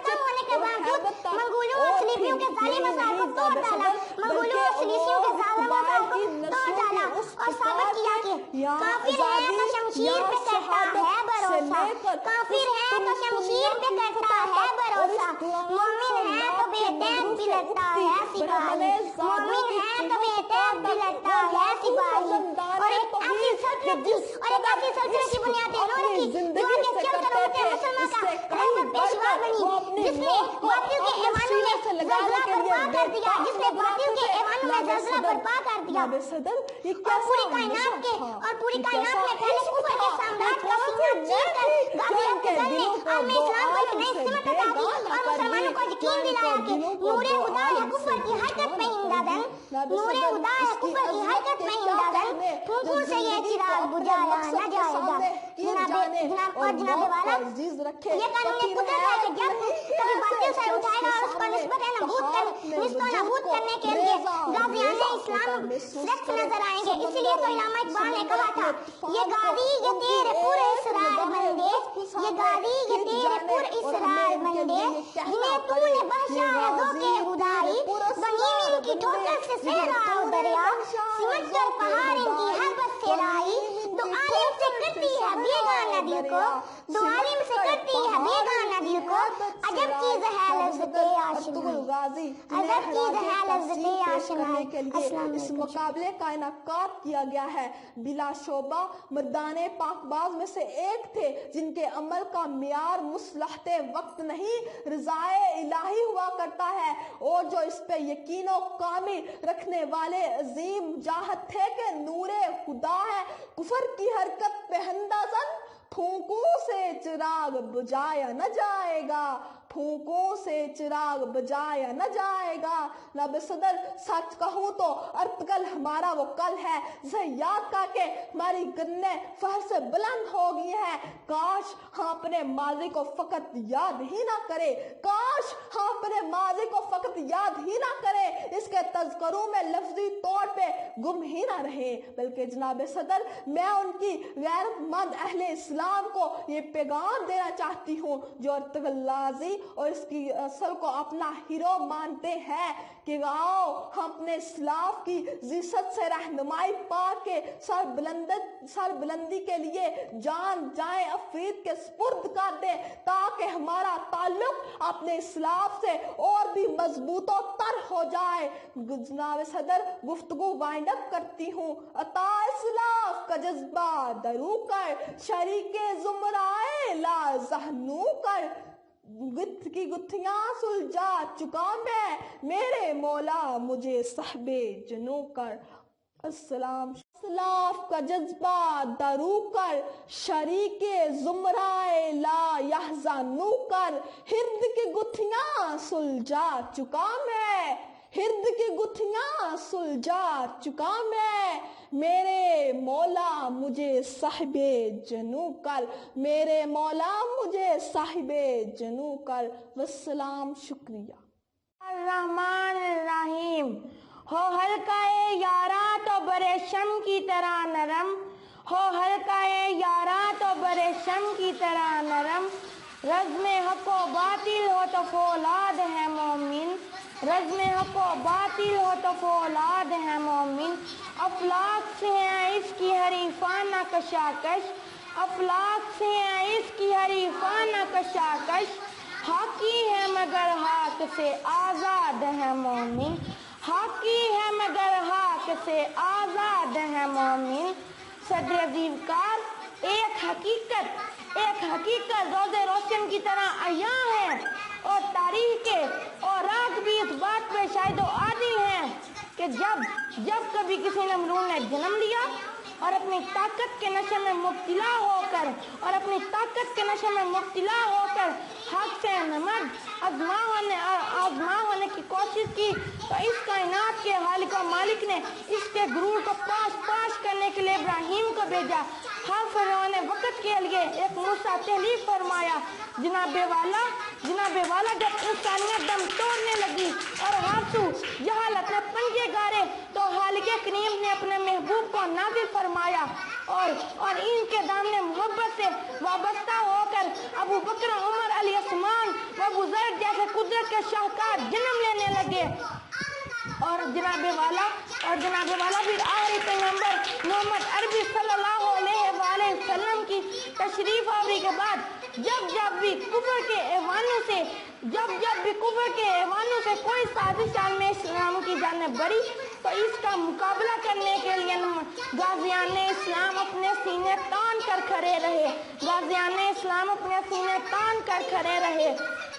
कम होने के बावजूद मंगोलों और सलीबियों के जालिम मसाइल को तोड़ डाला, मंगोलों और सलीबियों के जालिम मसाइल को तोड़ डाला और साबित किया कि काफिर है तो शमशीर पे करता है भरोसा, काफिर है तो शमशीर पे करता है भरोसा, मोमिन है तो बेटैब भी लगता है सिपाही, मोमिन है तो बेटैब भी लगता है सिपाही। और एक ऐसी सल्तनत की बुनियादें उन्होंने की जो उनके चलते रहते मुसलमान का रहबर पेशवा बनी, जिसने बातिल के ईमानों में ज़लज़ला बर्पा कर दिया, जिसने बातिल के ईमानों में ज़लज़ला बर्पा कर दिया और पूरी कायनात में फैले कुफर के साम्राज्य का सीना चीर कर गाज़ी अफ़ज़ल ने आलम इस्लाम को एक नई सिमत अता की और मुसलमानों को यकीन दिलाया कि नूरे खुदा है कुफर की हरकत में इमदादन, नूरे खुदा है कुफर की हरकत में इमदादन, फूंकों से ये चिराग बुझाया न जाएगा। जनाब वाला, ये कानून कुदरत है कि जब कभी बातिल से उठाएगा और उसको निस्बत नाबूद करने के लिए गाज़ियाने इस्लाम सख्त नजर आएंगे। इसीलिए तो इल्लामा इकबाल ने कहा था, ये गाज़ी ये तेरे पूरे इसरार बंदे, ये गाज़ी ये तेरे पूरे इसरार बंदे, जिन्हें तूने बख्शा है ज़ौक़े खुदाई, ज़मीन की ठोकर से सहराओ दरिया, सिमट कर पहाड़ इनकी हर बस तेराई, दो आलिम से करती है बेगाना दिल को, दो आलिम से करती है बेगाना दिल को, अजब चीज़ है लज़्ज़ते आशिना, अजब चीज़ है लज़्ज़ते आशिना। इस मुकाबले का इनाकाद किया गया है। बिला शोबा मर्दाने पाकबाज में से एक थे जिनके अमल का मियार मुसलहते वक्त नहीं रज़ाए इलाही हुआ करता है, और जो इस पे यकीनो कामिल रखने वाले अजीम जाहत थे कि नूरे खुदा है कुफर की हरकत पे अंदाज़न फूंकों से चिराग बुझाया न जाएगा, फूंकों से चिराग बुझाया न जाएगा। नब सदर, सच कहूँ तो अर्तकल हमारा वो कल है जिसे याद करके हमारी गन्ने फहर से बुलंद हो गई है। काश हम अपने माजी को फकत याद ही ना करें, काश हम अपने माजी को फकत याद ही ना करें, इसके तज़करों में लफ्जी तौर पे गुम ही ना रहे, बल्कि जनाब सदर मैं उनकी गैरतमंद अहले इस्लाम को ये पैगाम देना चाहती हूँ जो अर्तगल्लाजी और इसकी असल को अपना हीरो मानते हैं कि आओ हम अपने इस्लाम की जिसत से रहनुमाई पा के सर बुलंदी के लिए जान जाए अफरीद के स्पुर्द कर दे, ताकि हमारा ताल्लुक अपने इस्लाम से और भी मजबूत और तर हो जाए। जनाब सदर, गुफ्तगू वाइंड अप करती हूँ। अता इस्लाम का जज्बा दरू कर, शरीके जुमराए ला जहनू कर, गुत्थ की गुत्थियां सुलझा चुका मैं, मेरे मौला मुझे सहबे जनू कर। अस्सलाम। इस्लाफ का जज्बा दरू कर, शरीके जुमराए ला यहज़नू कर, हिर्द की गुत्थियां सुलझा चुका मैं, हिर्द की गुत्थियां सुलझा चुका मैं, मेरे मौला मुझे साहिबे जनू कर, मेरे मौला मुझे साहिबे जनू कर। वस्सलाम, शुक्रिया। रहमान रहीम। हो हल्काए यारा तो बरे शम की तरह नरम, हो हल्काए यारा तो बरे शम की तरह नरम, रज़्म हक़ व बातिल हो तो फौलाद है मोमिन, रज़्म हक़ व बातिल हो तो फौलाद है मोमिन, अफलाक से है इसकी हरीफाना कशाकश, अफलाक से है इसकी हरीफाना कशाकश, हाकी है मगर हाक से आज़ाद है मोमिन, हाकी है मगर हाक से आज़ाद है मोमिन। सदर अज़ीज़कार, एक हकीकत रोज़े रोशन की तरह अय्या है, और तारीख और रात भी इस बात पे शायद आदि हैं कि जब कभी किसी नमरून ने जन्म लिया और अपनी ताकत के नशे में मुब्तला होकर हक से नमद आजमा होने की कोशिश की तो इस कायनात के खालिक और मालिक ने इसके गुरूर को पाश करने के लिए इब्राहिम को भेजा। हर फिरौन ने वक्त के लिए एक मूसा तहलीफ फरमाया। जनाबे वाला जब इंसानियत दम तोड़ने लगी और आंसू जहालत में पंजे गारे तो खालिक करीम ने अपने महबूब को नाजिल फरमाया और इनके दामने मोहब्बत से वाबस्ता होकर अबू बकर, उमर, अली, उस्मान व अबू ज़र जैसे कुदरत के शाहकार जन्म लेने लगे। और जनाबे वाला फिर आखिरी पैगंबर मोहम्मद अरबी सल्लल्लाहु अलैहि वसल्लम की तशरीफ आवरी के बाद जब भी कुफर के ऐवानों से कोई साजिश आलमे इस्लाम की जानिब बढ़ी तो इसका मुकाबला करने के लिए गाजियान इस्लाम अपने सीने तान कर खड़े रहे।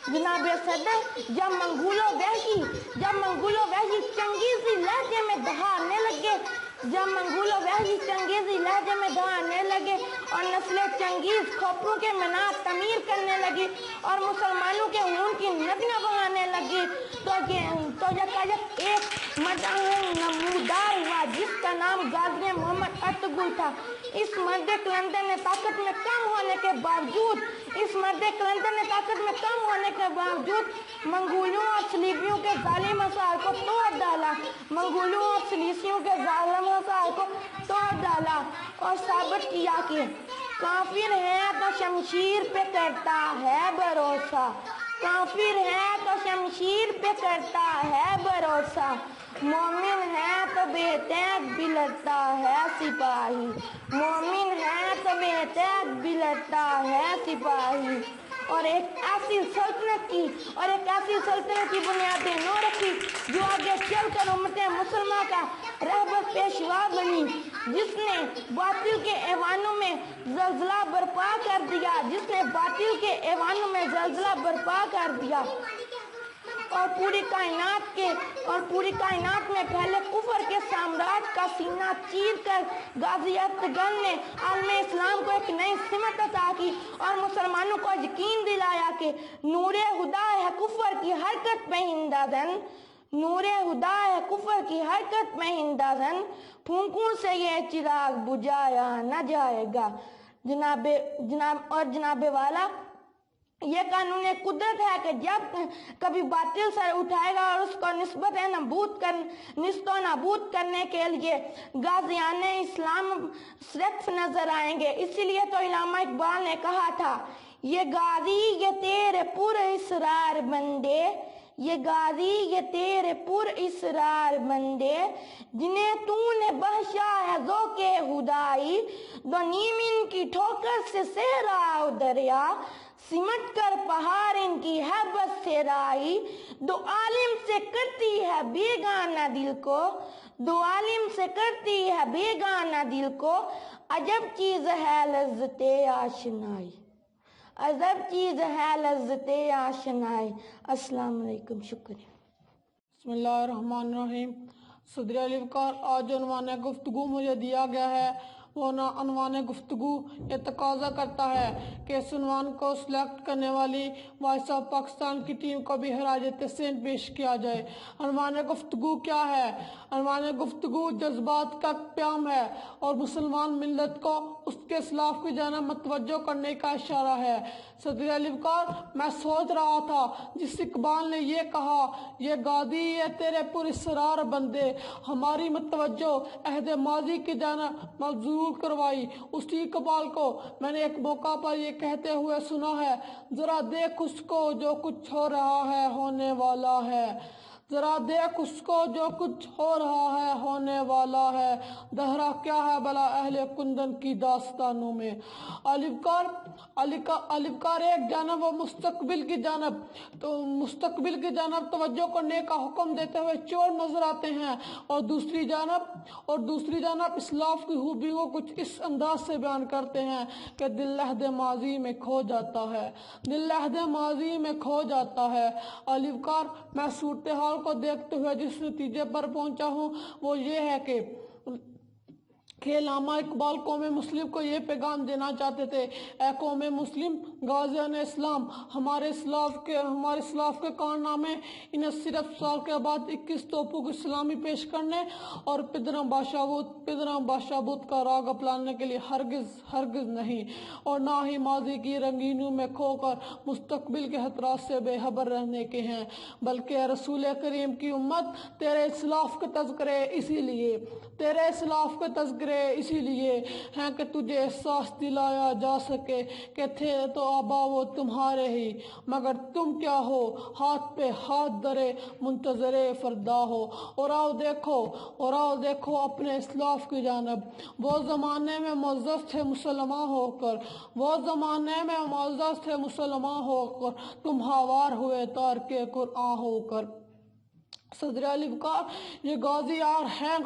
जनाब सदर जब मंगोलो वहशी चंगेजी लहजे में दहाड़ने लगे और नस्ल चंगेज खोपरों के मीनार तमीर करने लगी और मुसलमानों के खून की नदियां बहाने लगी तो यकायक एक नमूदार हुआ जिसका नाम गाजी मोहम्मद अतगुल था। इस मर्द कलंदर ने ताकत में कम होने के बावजूद मंगोलियों और सलीबियों के जालिम मसाल को तोड़ डाला और साबित किया कि काफिर है तो शमशीर पे करता है भरोसा, मोमिन है तो बेतैब भी लड़ता है सिपाही और एक ऐसी सल्तनत की बुनियादें न रखी जो आगे चलकर उम्मत मुसलमान का रहबर पेशवा बनी, जिसने बातिल के ऐवानों में जलजला बर्पा कर दिया और पूरी कायनात में पहले कुफर के साम्राज्य का सीना चीर कर गाजी अतगन ने आलमे इस्लाम को एक नई सिमत अता की और मुसलमानों को यकीन दिलाया कि नूरे हुदा है कुफर की हरकत में हिंदाजन फूंकों से ये चिराग बुझाया न जाएगा। जनाबे वाला ये कानून कुदरत है कि जब कभी बातिल सर उठाएगा और उसको निस्तो नाबूद करने के लिए गाजियान इस्लाम सिर्फ नजर आएंगे। इसीलिए तो इल्लामा इकबाल ने कहा था, ये गाजी ये तेरे पुर इसरार बंदे जिन्हें तूने बख्शा है ज़ौक़े हुदाई, दो नीम इनकी ठोकर से सहरा दरिया, सिमट कर पहाड़ इनकी है बस से राई, दो आलिम से करती है बेगाना दिल को, अजब चीज है लज्जते आशनाई। अस्सलाम वालेकुम, शुक्रिया। बिस्मिल्लाहिर्रहमानिर्रहीम। सदर अलिफ़कार, आज उन्वान गुफ्तगू मुझे दिया गया है वो ना अनवान गुफ्तगू ये तकाजा करता है कि इस उन्वान को सिलेक्ट करने वाली वॉइस ऑफ पाकिस्तान की टीम को भी हराज तहसीन पेश किया जाए। अनवान गुफ्तगू क्या है? अनवान गुफ्तगू जज्बात का प्याम है और मुसलमान मिल्लत को उसके खिलाफ की जाना मतवज्जो करने का इशारा है। सदर अलिफ़कार, मैं सोच रहा था जिस इकबाल ने ये कहा, ये गादी ये तेरे पुरस्रार बंदे, हमारी मतवज्जो अहद माजी की जाना मजबूर करवाई, उसी इकबाल को मैंने एक मौका पर ये कहते हुए सुना है, जरा देख उसको जो कुछ हो रहा है होने वाला है, जरा देख उसको जो कुछ हो रहा है होने वाला है, दहरा क्या है भला अहले कुंदन की दास्तानों में। अलिफ़कार एक जानब व मुस्तकबिल की जानब तवज्जो करने का हुक्म देते हुए चोर नजर आते हैं और दूसरी जानब इस्लाफ की खूबियों को कुछ इस अंदाज से बयान करते हैं कि दिल लहद माजी में खो जाता है। अलिफ़कार, मैं सूरत हाल को देखते हुए जिस नतीजे पर पहुंचा हूँ वो ये है कि کہ علامہ اقبال قوم مسلم کو یہ پیغام دینا چاہتے تھے، اے قوم مسلم، غازیان اسلام، ہمارے اسلاف کے کارنامے انہیں صرف سال کے بعد 21 توپوں کی سلامی پیش کرنے اور پدرم بادشاہ بدھ کا راگ اپنانے کے لیے ہرگز نہیں، اور نہ ہی ماضی کی رنگینیوں میں کھو کر مستقبل کے خطرات سے بے خبر رہنے کے ہیں، بلکہ رسول کریم کی امت تیرے اسلاف کے تذکرے اسی لیے ہیں کہ تجھے احساس دلایا جا سکے کہ تھے تو آبا وہ تمہارے ہی، مگر تم کیا ہو، ہاتھ پہ ہاتھ درے منتظر فردا ہو۔ اور آؤ دیکھو اپنے اسلاف کی جانب، وہ زمانے میں معزز تھے مسلمان ہو کر تم ہاوار ہوئے تارک قرآن ہو کر۔ صدر علی وقار یہ غازی یار ہیں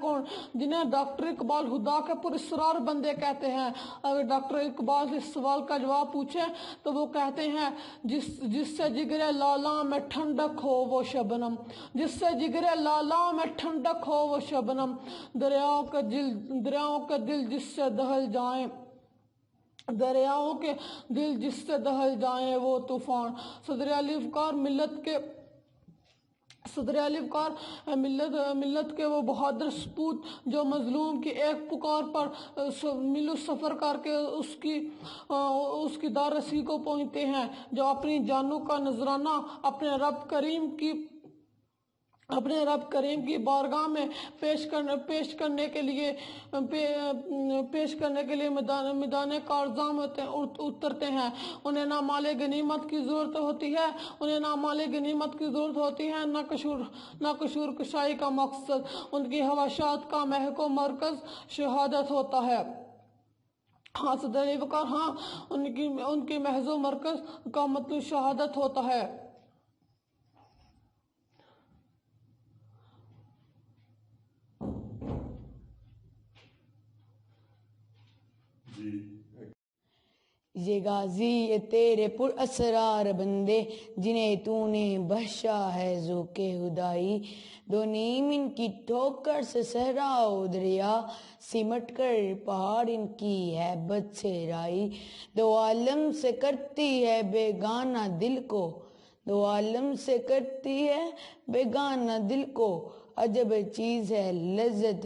کون جنہیں ڈاکٹر اقبال خدا کے پراسرار بندے کہتے ہیں؟ اگر ڈاکٹر اقبال اس سوال کا جواب پوچھیں تو وہ کہتے ہیں جس سے جگر لالا میں ٹھنڈک ہو وہ شبنم، دریاؤں کے دل جس سے دہل جائیں وہ طوفان۔ صدر علی وقار ملت کے وہ بہادر سپوت جو مظلوم کی ایک پکار پر میلوں سفر کر کے اس کی دارسی کو پہنچتے ہیں، جو اپنی جانوں کا نذرانہ اپنے رب کریم کی بارگاہ میں پیش کرنے کے لیے میدان کارزاں میں اترتے ہیں۔ انہیں نہ مال غنیمت کی ضرورت ہوتی ہے، نہ قشور کشائی کا مقصد، ان کی حواشات کا محک و مرکز شہادت ہوتا ہے۔ ہاں صدر علی وقار، ہاں ان کی محض و مرکز کا مطلب شہادت ہوتا ہے۔ یہ غازی یہ تیرے پر اسرار بندے جنہیں تو نے بخشا ہے ذوق خدائی، دو نیم ان کی ٹھوکر سے صحرا و دریا، سمٹ کر پہاڑ ان کی ہیبت سے رائی، دو عالم سے کرتی ہے بیگانہ دل کو عجب چیز ہے لذت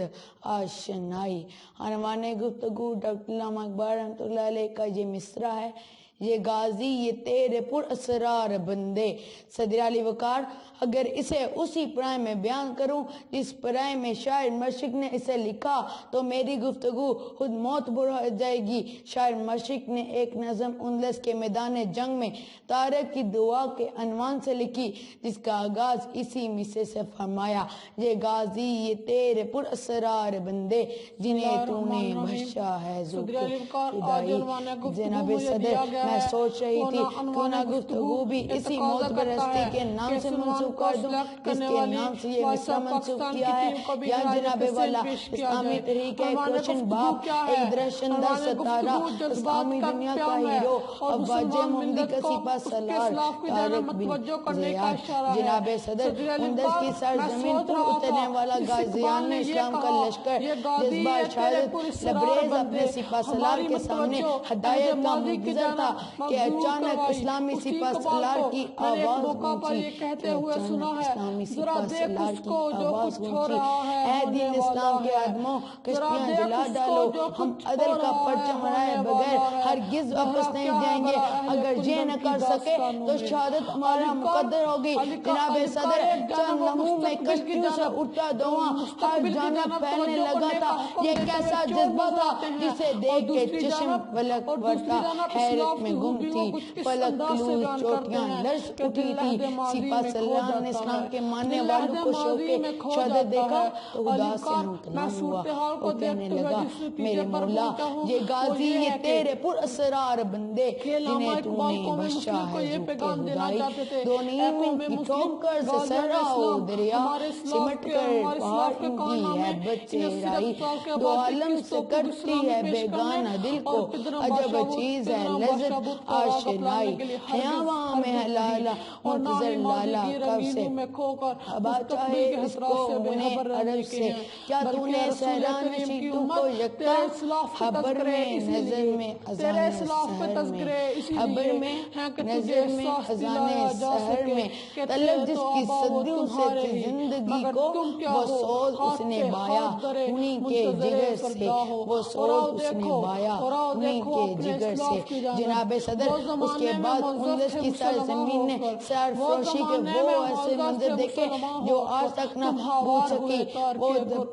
آشنائی۔ عنوان گفتگو ڈاکٹر علامہ اقبال رحمۃ اللہ علیہ کا یہ مصرع ہے، یہ غازی یہ تیرے پر اسرار بندے۔ صدر علی وقار، اگر اسے اسی پرائم میں بیان کروں جس پرائم میں شاعر مشرق نے اسے لکھا تو میری گفتگو خود موت بر ہو جائے گی۔ شاعر مشرق نے ایک نظم اندلس کے میدان جنگ میں طارق کی دعا کے عنوان سے لکھی، جس کا آغاز اسی مصرع سے فرمایا، یہ غازی یہ تیرے پر اسرار بندے جنہیں تو نے بخشا ہے ذوق خدائی۔ جناب صدر، میں سوچ رہی تھی کیوں نہ گفتگو بھی اسی معتبر ہستی کے نام سے منسوب کر دوں جس کے نام سے یہ مصرع منسوب کیا ہے، یا جناب والا اسلامی تحریک ایک روشن باپ، ایک درخشندہ ستارہ، اسلامی دنیا کا ہیرو، ابواج محمدی کا سپاہ سالار طارق بن زیاد۔ جناب صدر، اندلس کی سرزمین پر اترنے والا غازیان اسلام کا لشکر جذبہ شہادت لبریز اپنے سپاہ سالار کے سامنے ہدایت کا منتظر تھا کہ اچانک اسلامی سپاہ سالار کی آواز گونجی، اے دین اسلام کے آدموں، کشتیاں جلا ڈالو، ہم عدل کا پرچم لہرائے بغیر ہرگز واپس نہیں جائیں گے، اگر یہ نہ کر سکے تو شہادت ہمارا مقدر ہوگی۔ جناب صدر، چند لمحوں میں کشتیوں سے اٹھتا دھواں ہر جانب پھیلنے لگا تھا، یہ کیسا جذبہ تھا جسے دیکھ کے چشم پلک پڑتا، حیرت میں گم تھی پلک کلوز، چوٹیاں لرز اٹھی تھی۔ سپاہ سالار نے اسلام کے ماننے والوں کو شوق شہادت دیکھا تو خدا سے ہمکناں ہوا، وہ کہنے لگا، میرے مولا، یہ غازی یہ تیرے پر اسرار بندے جنہیں تو نے بخشا ہے ذوق خدائی، دو نیم ان کی ٹھوکر سے صحرا و دریا، سمٹ کر پہاڑ ان کی ہیبت سے رائی، دو عالم سے کرتی ہے بیگانہ دل کو عجب چیز ہے لذت آش لائی حیاواں میں لالا منتظر لالا کب سے ابا چاہے اس کو انہیں عرب سے کیا تو نے سہران نشی تو کو یکتا حبر میں نظر میں ازانے سہر میں حبر میں نظر میں ازانے سہر میں طلب جس کی صدیوں سے تھی زندگی کو وہ سوز اس نے بایا انہی کے جگر سے وہ سوز اس نے بایا انہی کے جگر سے جناب صدر اس کے بعد اندلس کی سرزمین نے سیر فروشی کے وہ ایسے منظر دیکھے جو آج تک نہ بھول سکی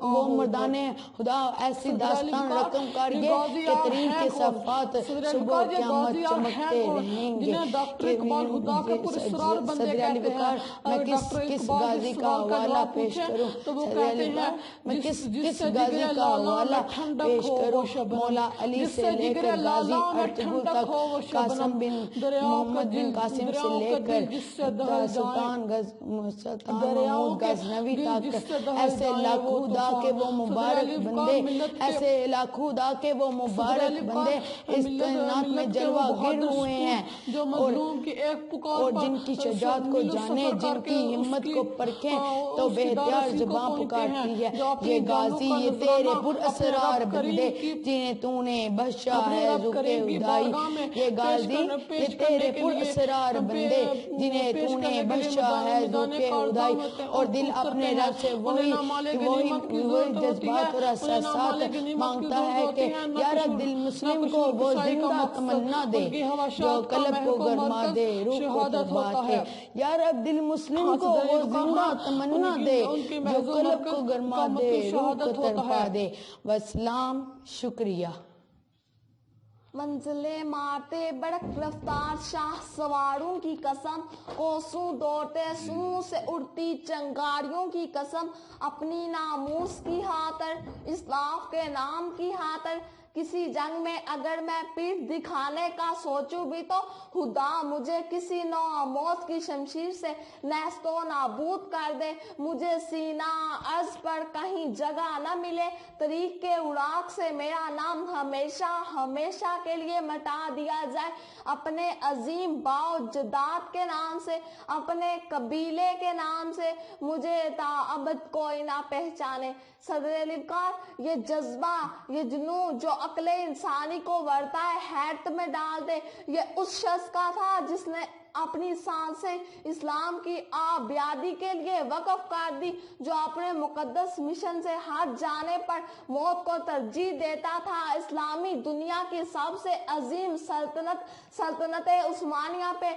وہ مردان خدا ایسی داستان رقم کاریے کہ ترین کے صفات صبح قیامت چمکتے رہیں گے صدر علی بکار میں کس غازی کا حوالہ پیش کروں صدر علی بکار میں کس غازی کا حوالہ پیش کروں مولا علی سے لے کر غازی ارطغرل تک قاسم بن محمد بن قاسم سے لے کر سلطان محمود غزنوی تک ایسے لاکھوں دا کے وہ مبارک بندے ایسے لاکھوں دا کے وہ مبارک بندے اس کائنات میں جلوہ گر ہوئے ہیں اور جن کی شجاعت کو جانے جن کی ہمت کو پرکھیں تو بے اختیار زباں پکارتی ہے یہ غازی یہ تیرے پر اسرار بندے جنہیں تو نے بخشا ہے ذوق خدائی یہ غازی یہ تیرے پر اسرار بندے جنہیں تو نے بخشا ہے ذوق خدائی اور دل اپنے رب سے وہی جذبات اور احساسات مانگتا ہے کہ یا رب دل مسلم کو وہ زندہ تمنا دے جو قلب کو گرما دے روح کو تربا دے یا رب دل مسلم کو وہ زندہ تمنا دے جو قلب کو گرما دے روح کو تربا دے والسلام شکریہ منزلیں مارتے بڑک رفتار شاہ سواروں کی قسم کوسوں دوڑتے سموں سے اڑتی چنگاریوں کی قسم اپنی ناموس کی خاطر اسلاف کے نام کی خاطر کسی جنگ میں اگر میں پیٹھ دکھانے کا سوچوں بھی تو خدا مجھے کسی نوع موت کی شمشیر سے نیست و نابود کر دے مجھے سینہ عرض پر کہیں جگہ نہ ملے طریق کے اڑاق سے میرا نام ہمیشہ ہمیشہ کے لیے مٹا دیا جائے اپنے عظیم باؤ جداد کے نام سے اپنے قبیلے کے نام سے مجھے تا ابد کوئی نہ پہچانے صدر لبکار یہ جذبہ یہ جنون جو عقل انسانی کو ورتا ہے حیرت میں ڈال دے یہ اس شخص کا تھا جس نے اپنی سانسیں اسلام کی آبادی کے لیے وقف کر دی جو اپنے مقدس مشن سے ہٹ جانے پر موت کو ترجیح دیتا تھا اسلامی دنیا کی سب سے عظیم سلطنت عثمانیہ پہ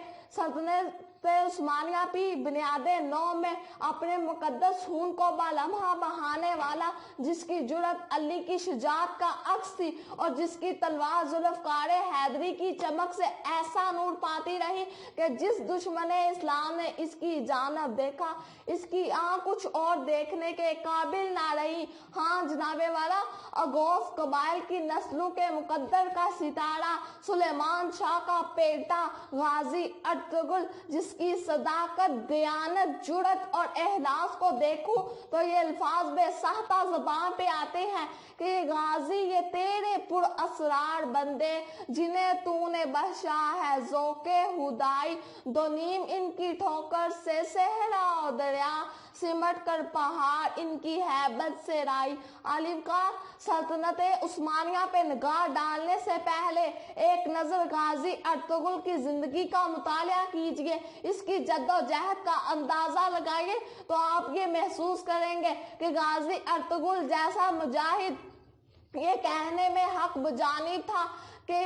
بنیاد نو میں اپنے مقدس خون کو بالمحا بہانے والا جس کی جرأت علی کی شجاعت کا عکس تھی اور جس کی تلوار ذوالفقار حیدری کی چمک سے ایسا نور پاتی رہی کہ جس دشمن اسلام نے اس کی جانب دیکھا اس کی آنکھ کچھ اور دیکھنے کے قابل نہ رہی ہاں جناب والا اگوف قبائل کی نسلوں کے مقدر کا ستارہ سلیمان شاہ کا بیٹا غازی ارطغرل جس کی صداقت دیانت جرأت اور اخلاص کو دیکھوں تو یہ الفاظ بے ساختہ زبان پہ آتے ہیں کہ غازی یہ تیرے پر اسرار بندے جنہیں تو نے بخشا ہے ذوق خدائی دو نیم ان کی ٹھوکر سے صحرا اور دریا سمٹ کر پہاڑ ان کی ہیبت سے رائی علیقار سلطنت عثمانیہ پہ نگاہ ڈالنے سے پہلے ایک نظر غازی ارطغرل کی زندگی کا مطالعہ کیجئے اس کی جد و جہد کا اندازہ لگائیے تو آپ یہ محسوس کریں گے کہ غازی ارطغرل جیسا مجاہد یہ کہنے میں حق بجانب تھا کہ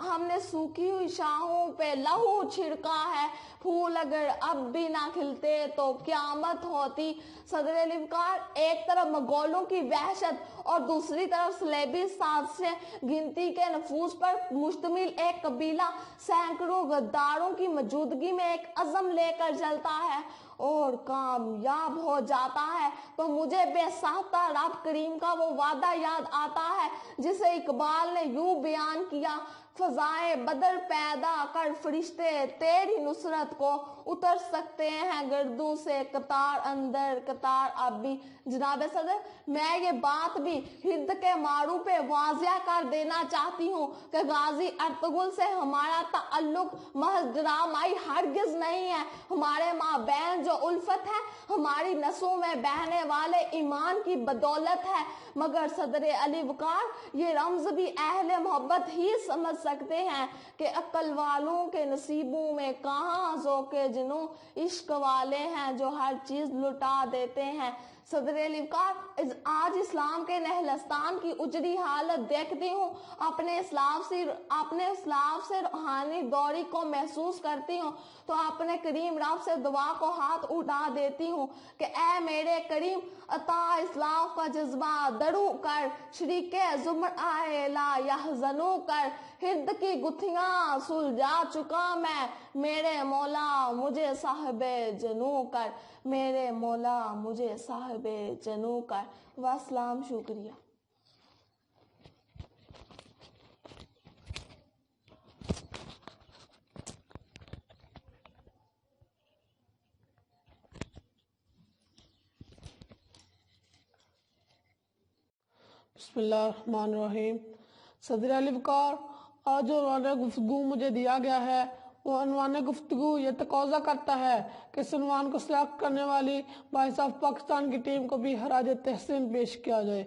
ہم نے سوکھی ہوئی شاہوں پہ لہو چھڑکا ہے پھول اگر اب بھی نہ کھلتے تو قیامت ہوتی صدر لبکار ایک طرف مغولوں کی وحشت اور دوسری طرف صلیبی سازشیں گنتی کے نفوذ پر مشتمل ایک قبیلہ سینکڑوں غداروں کی موجودگی میں ایک عزم لے کر چلتا ہے اور کامیاب ہو جاتا ہے تو مجھے بے ساختہ رب کریم کا وہ وعدہ یاد آتا ہے جسے اقبال نے یوں بیان کیا फजाएं बदर पैदा कर फरिश्ते तेरी नुसरत को उतर सकते हैं गर्दों से कतार अंदर कतार अभी। जनाब सदर, मैं ये बात भी हिंद के मारू पे वाजिया कर देना चाहती हूँ कि गाजी अर्तुगरुल से हमारा ताल्लुक महज ड्रामाई हरगिज नहीं है। हमारे माँ बहन जो उल्फत है हमारी नसों में बहने वाले ईमान की बदौलत है, मगर सदर अली वकार ये रम्ज भी अहले मोहब्बत ही समझ सकते हैं कि अक्ल वालों के नसीबों में कहाँ ज़ौक़े जिनू इश्क वाले हैं जो हर चीज़ लुटा देते हैं। सदर अली वकार, आज इस्लाम के नहलस्तान की उजड़ी हालत देखती हूँ, अपने इस्लाम से रूहानी दौरी को महसूस करती हूँ तो अपने करीम रब से दुआ को हाथ उठा देती हूँ कि ऐ मेरे करीम अता इस्लाम का जज्बा दरू कर, शरीके जुमर आए ला यहज़नू कर, हिर्द की गुत्थियाँ सुलझा चुका मैं, मेरे मौला मुझे साहिबे जनू कर, मेरे मौला मुझे साहिबे जनू कर। वस्सलाम, शुक्रिया। बिस्मिल्लाहिर्रहमानिर्रहीम। सदर अली वकार, आज जो उन्वान गुफ्तगू मुझे दिया गया है वो उन्वान गुफ्तगू ये तकाज़ा करता है कि इस उन्वान को सिलेक्ट करने वाली भाई साहब पाकिस्तान की टीम को भी हराज तहसीन पेश किया जाए।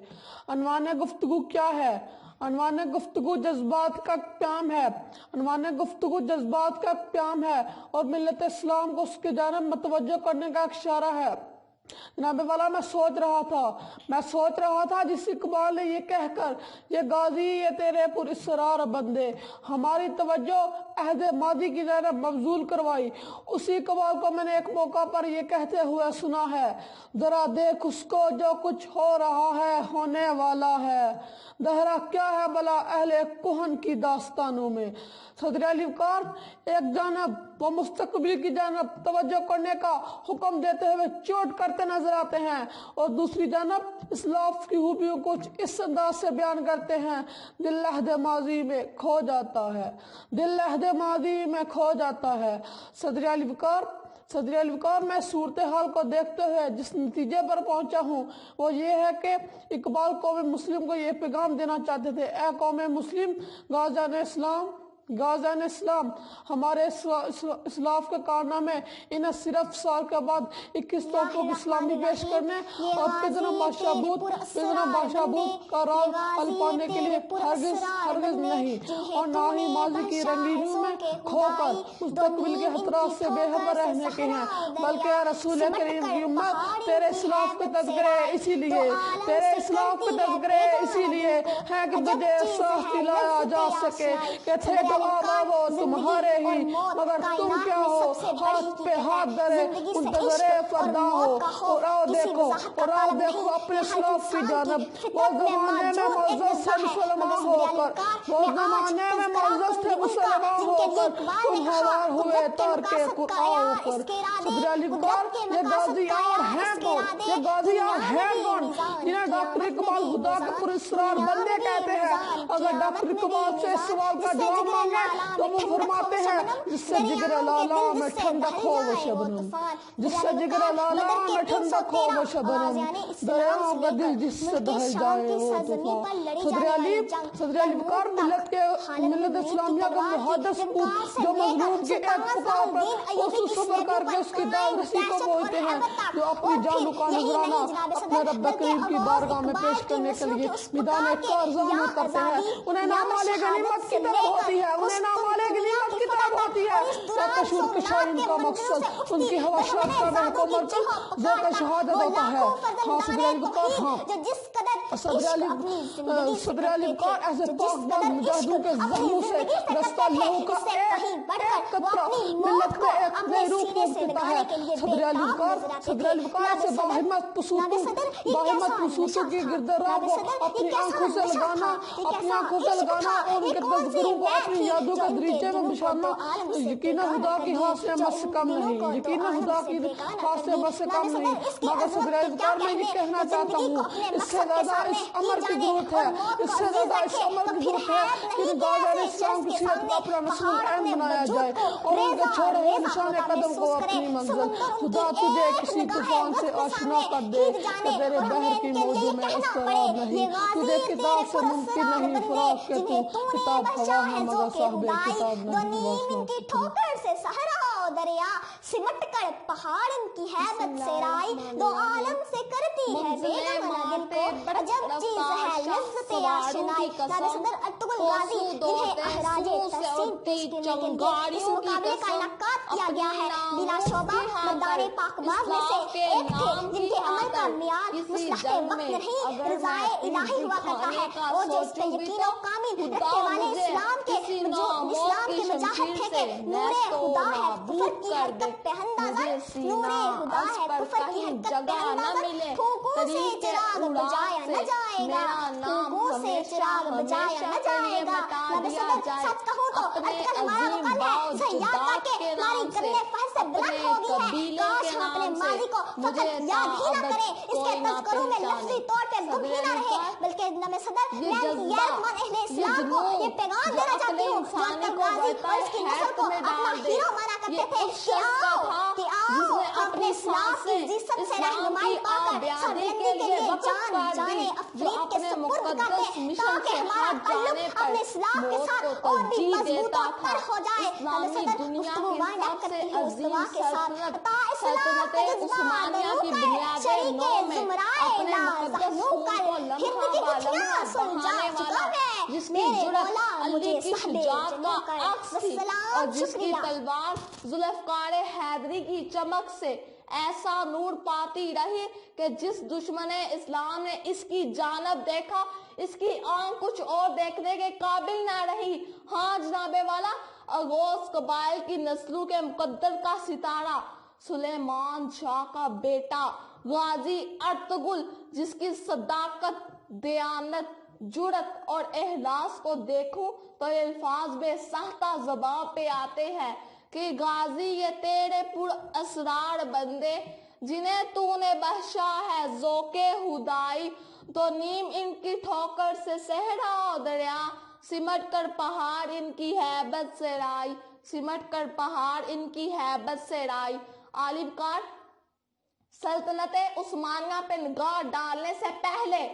उन्वान गुफ्तगू क्या है? उन्वान गुफ्तगू जज्बात का प्याम है। उन्वान गुफ्तगू जज्बात का प्याम है और मिल्लत इस्लाम को उसके जानब मतवज्जो करने का इशारा है। जनाब वाला, मैं सोच रहा था जिस इकबाल ने ये कहकर ये गाजी ये तेरे पुरस्रार बंदे हमारी तवज्जो अहद मादी की जानब मबजूल करवाई, उसी इकबाल को मैंने एक मौका पर ये कहते हुए सुना है, जरा देख उसको जो कुछ हो रहा है होने वाला है, दहरा क्या है भला अहले कुहन की दास्तानों में। सदर अली वकार एक जानब वो मुस्तकबिल की जानब तवज्जो करने का हुक्म देते हुए चोट करते नजर आते हैं और दूसरी जानब इस्लाफ की खूबियों को इस अंदाज से बयान करते हैं, दिल अहद माजी में खो जाता है, दिल अहद माजी में खो जाता है। सदर अली वकार, मैं सूरत हाल को देखते हुए जिस नतीजे पर पहुंचा हूँ वो ये है कि इकबाल कौम मुस्लिम को ये पैगाम देना चाहते थे, ए कौम मुस्लिम, गाज़ान इस्लाम हमारे इस्लाफ के कारनामे इन्हें सिर्फ साल के बाद 21 तोपों की इस्लामी पेश करने और पिज़ना बादशाहबूत का राज अल पाने के लिए हरगिज़ नहीं और ना ही माजी की रंगीनियों में खोकर मुस्तकबिल के खतरात से बेखबर रहने के हैं, बल्कि रसूल करीम की उम्मत तेरे इस्लाफ के तज़किरे इसीलिए है कि तुझे एहसास दिलाया जा सके कि थे तो वो तुम्हारे ही, मगर तुम क्या हो, हाथ पे हाथ धरे मुंतज़रे फरदा हो। और आओ देखो अपने इस्लाफ की जानब। वो ज़माने में मुअज़्ज़ज़ थे मुसलमान होकर तुम हवार हुए तार के कुरान पर। सदर अली वकार, ये गाज़ियार हैं कौन? जिन्हें डॉक्टर इकबाल खुदा के पुरस्कार बंदे कहते हैं। अगर डॉक्टर इकबाल से इस सवाल का जवाब मांगे तो वो फरमाते हैं, जिससे जिगर लाला में ठंडक हो वो शबनम, दरियाओं का दिल जिससे बह जाए वो तूफान। सदर अली वकार मिल्लत इस्लामिया का मुहद्दिस पूत जो मजलूम के एक पुकार पर उसको सब्र करके उसकी दाद रसी को पहुंचते हैं, जो अपनी जानों का नजराना अपने रब करीम की बारगाह में पेश करने के लिए मैदान कारज़ा में उतरते हैं। उन्हें नामाले गनीमत की तरह होती है, कशूर कशाइन का मकसद उनकी हवाशात का महकूमत जो का शहादत होता है। हाँ सदर अली वकार ऐसे पाक मुजाहिदों के ज़ख्मों से रास्ता लहू का एक कतरा मिल्लत को एक नए रूप में देता है। सदर अली वकार ऐसे बाहिम्मत पुसूतों की गिरदरा को अपनी आंखों से लगाना और उनके तज़किरों को अपनी यादों के दरीचे में बिछाना यकीन खुदा की हाथ से बस कम नहीं। मगर सदर अली वकार मैं ये कहना चाहता हूँ, इससे ज़्यादा इस अमर की जरूरत है, इससे ज्यादा इस अमर की जरूरत है कि गाज़ा ने इस्लाम की सीरत को अपना मसनून ऐन बनाया जाए और उनके छोड़े हुए निशाने कदम को अपनी मंजिल। खुदा तुझे किसी तूफान से आशना कर दे कि तेरे बहर की मौजों में इस्तराब नहीं, तुझे किताब से मुमकिन नहीं फराक के तू किताब हवा है मगर साहिब किताब नहीं। ठोकर से सहरा और दरिया सिमट कर पहाड़ इनकी हैबत से राई, दो आलम से करती है बेगमना दिल को अजब चीज है लज्जत आशिनाई। नाबे सदर अतुल गाजी जिन्हें अहराजे तहसीन पेश किए गए इस मुकाबले का इनाकात किया गया है। बिला शोबा मर्दाने पाकबाज में से एक थे जिनके अमल का मियार मुस्तहक़े वक्त नहीं रज़ाए इलाही हुआ करता है और जो इस पे यकीन और कामिल रखने वाले इस्लाम के मुजाहिद थे कि नूरे खुदा है कुफर की हरकत पे अंदाज़ा, नूरे खुदा है कुफर की हरकत पे अंदाज़ा, फूकों से चिराग बुझाया न जाएगा, फूकों से चिराग बुझाया न जाएगा। नबी सदर सच कहूँ तो आजकल हमारा वतन है सयादा के हमारी गन्ने फहर से बुलंद हो गई है। काश हम अपने माजी को फकत याद ही न करें, इसके तज़किरों में लफ्ज़ी तौर पे दुख ही न रहे, बल्कि नबी सदर मैं यज़मान अहले इस्लाम को ये पैगाम देना चाहती हूँ जो अब्दुल गाजी और इसकी नस्ल को अपना हीरो माना करते थे कि आओ अपने इस्लाम की इज्जत से रहनुमाई पाकर सरबलंदी के लिए जान जाने अफरीद के सुपुर्द करते ताकि हमारा ताल्लुक अपने इस्लाम के साथ और भी मजबूत और तर हो जाए। नबी सदर गुफ्तगू वाइंड अप करती है मुस्तफा के साथ ता इस्लाम के जज्बा दरूक़ शरीके ज़ुमराए ला ज़हनू कल हिंद की गुठियाँ सुलझा चुका है मेरे मौला मुझे सहबे जन्नों का और जिसकी तलवार जुल्फ़कार हैदरी की चमक से ऐसा नूर पाती रही कि जिस दुश्मने इस्लाम ने इसकी जानब देखा इसकी आंख कुछ और देखने के काबिल ना रही। हाँ जनाबे वाला, अगोस कबाइल की नस्लों के मुकद्दर का सितारा सुलेमान शाह का बेटा गाजी अर्तुगरुल, जिसकी सदाकत, दयानत, जुरत और एहलास को देखूं तो ये अल्फाज बेसाख्ता ज़बान पे आते हैं कि गाजी ये तेरे पुर असरार बंदे जिन्हें तूने बख्शा है ज़ौक़े हुदाई, तो नीम इनकी ठोकर से सहरा और दरिया सिमट कर पहाड़ इनकी हैबत से राई, सिमट कर पहाड़ इनकी हैबत से राई। आलिमकार सल्तनत उस्मानिया पे निगाह डालने से पहले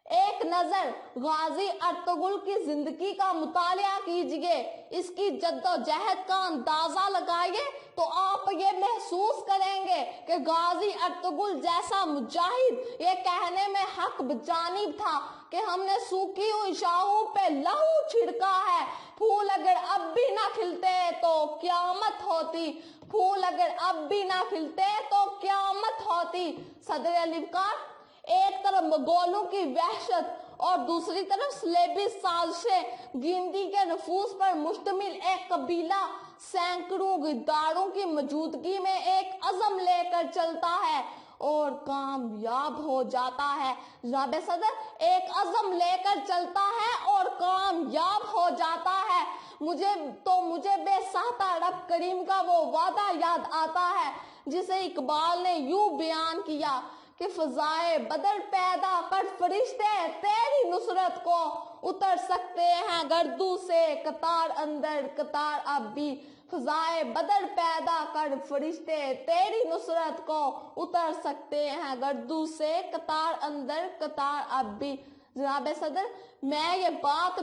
एक नजर गाजी अर्तुगरुल की जिंदगी का मुतालिया कीजिए, इसकी जद्दोजहद का अंदाजा लगाइए तो आप ये महसूस करेंगे कि गाजी अर्तुगरुल जैसा मुजाहिद ये कहने में हक जानिब था कि हमने सूखी हुई शाहों पे लहू छिड़का है, फूल अगर अब भी ना खिलते तो क्यामत होती, फूल अगर अब भी ना खिलते तो क्यामत होती। सदर अलिमकार एक तरफ मंगोलों की वहशत और दूसरी तरफ सलेबी साजिशें, गिनती के नफूस पर मुश्तमिल एक कबीला सैकड़ों गिरदारों की मौजूदगी में एक अज़म लेकर चलता है और कामयाब हो जाता है। जनाब सदर एक अज़म लेकर चलता है और कामयाब हो जाता है। मुझे बेसाख्ता रब करीम का वो वादा याद आता है जिसे इकबाल ने यूं बयान किया कि फ़ज़ाए बदर पैदा कर फरिश्ते तेरी नुसरत को उतर सकते हैं गर्दू से कतार अंदर कतार अब भी, फ़ज़ाए बदर पैदा कर फरिश्ते तेरी नुसरत को उतर सकते हैं गर्दू से कतार अंदर कतार अब भी। जनाब सदर मैं ये बात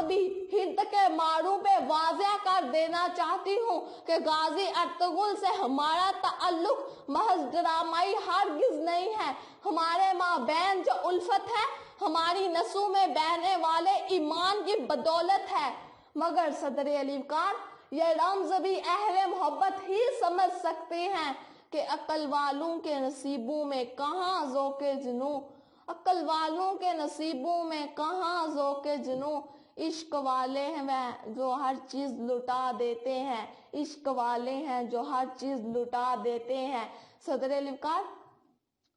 भी हिंद के मारू पे वाज़ेह कर देना चाहती हूँ कि गाजी अर्तुगरुल से हमारा ताल्लुक महज ड्रामाई हरगिज़ नहीं है। हमारे माबैन जो उल्फत है हमारी नसों में बहने वाले ईमान की बदौलत है, मगर सदर अलीकार ये रमज़ भी अहले मोहब्बत ही समझ सकते हैं कि अक्ल वालों के नसीबों में कहाँ ज़ौक़े जुनूं, अक्ल वालों के नसीबों में कहाँ ज़ौक़े जुनूं, इश्क वाले हैं वह जो हर चीज़ लुटा देते हैं, इश्क वाले हैं जो हर चीज़ लुटा देते हैं। सदर अलिकार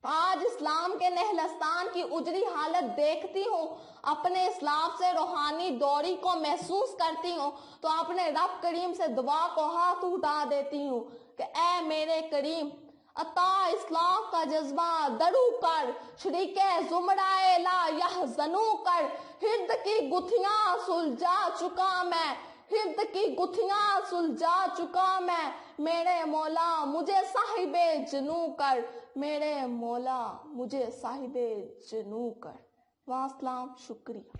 आज इस्लाम के नहलस्तान की उजरी हालत देखती हूँ, अपने इस्लाम से रूहानी दौरी को महसूस करती हूँ तो अपने रब करीम से दुआ को हाथ उठा देती हूँ कि ऐ मेरे करीम عطا اصلاح کا جذبہ درو کر، شریک زمرائے لا یحزنو کر، ہرد کی گتھیاں سلجھا چکا میں، ہرد کی گتھیاں سلجھا چکا میں، میرے مولا مجھے صاحب جنو کر، میرے مولا مجھے صاحب جنو کر۔ واسلام، شکریہ۔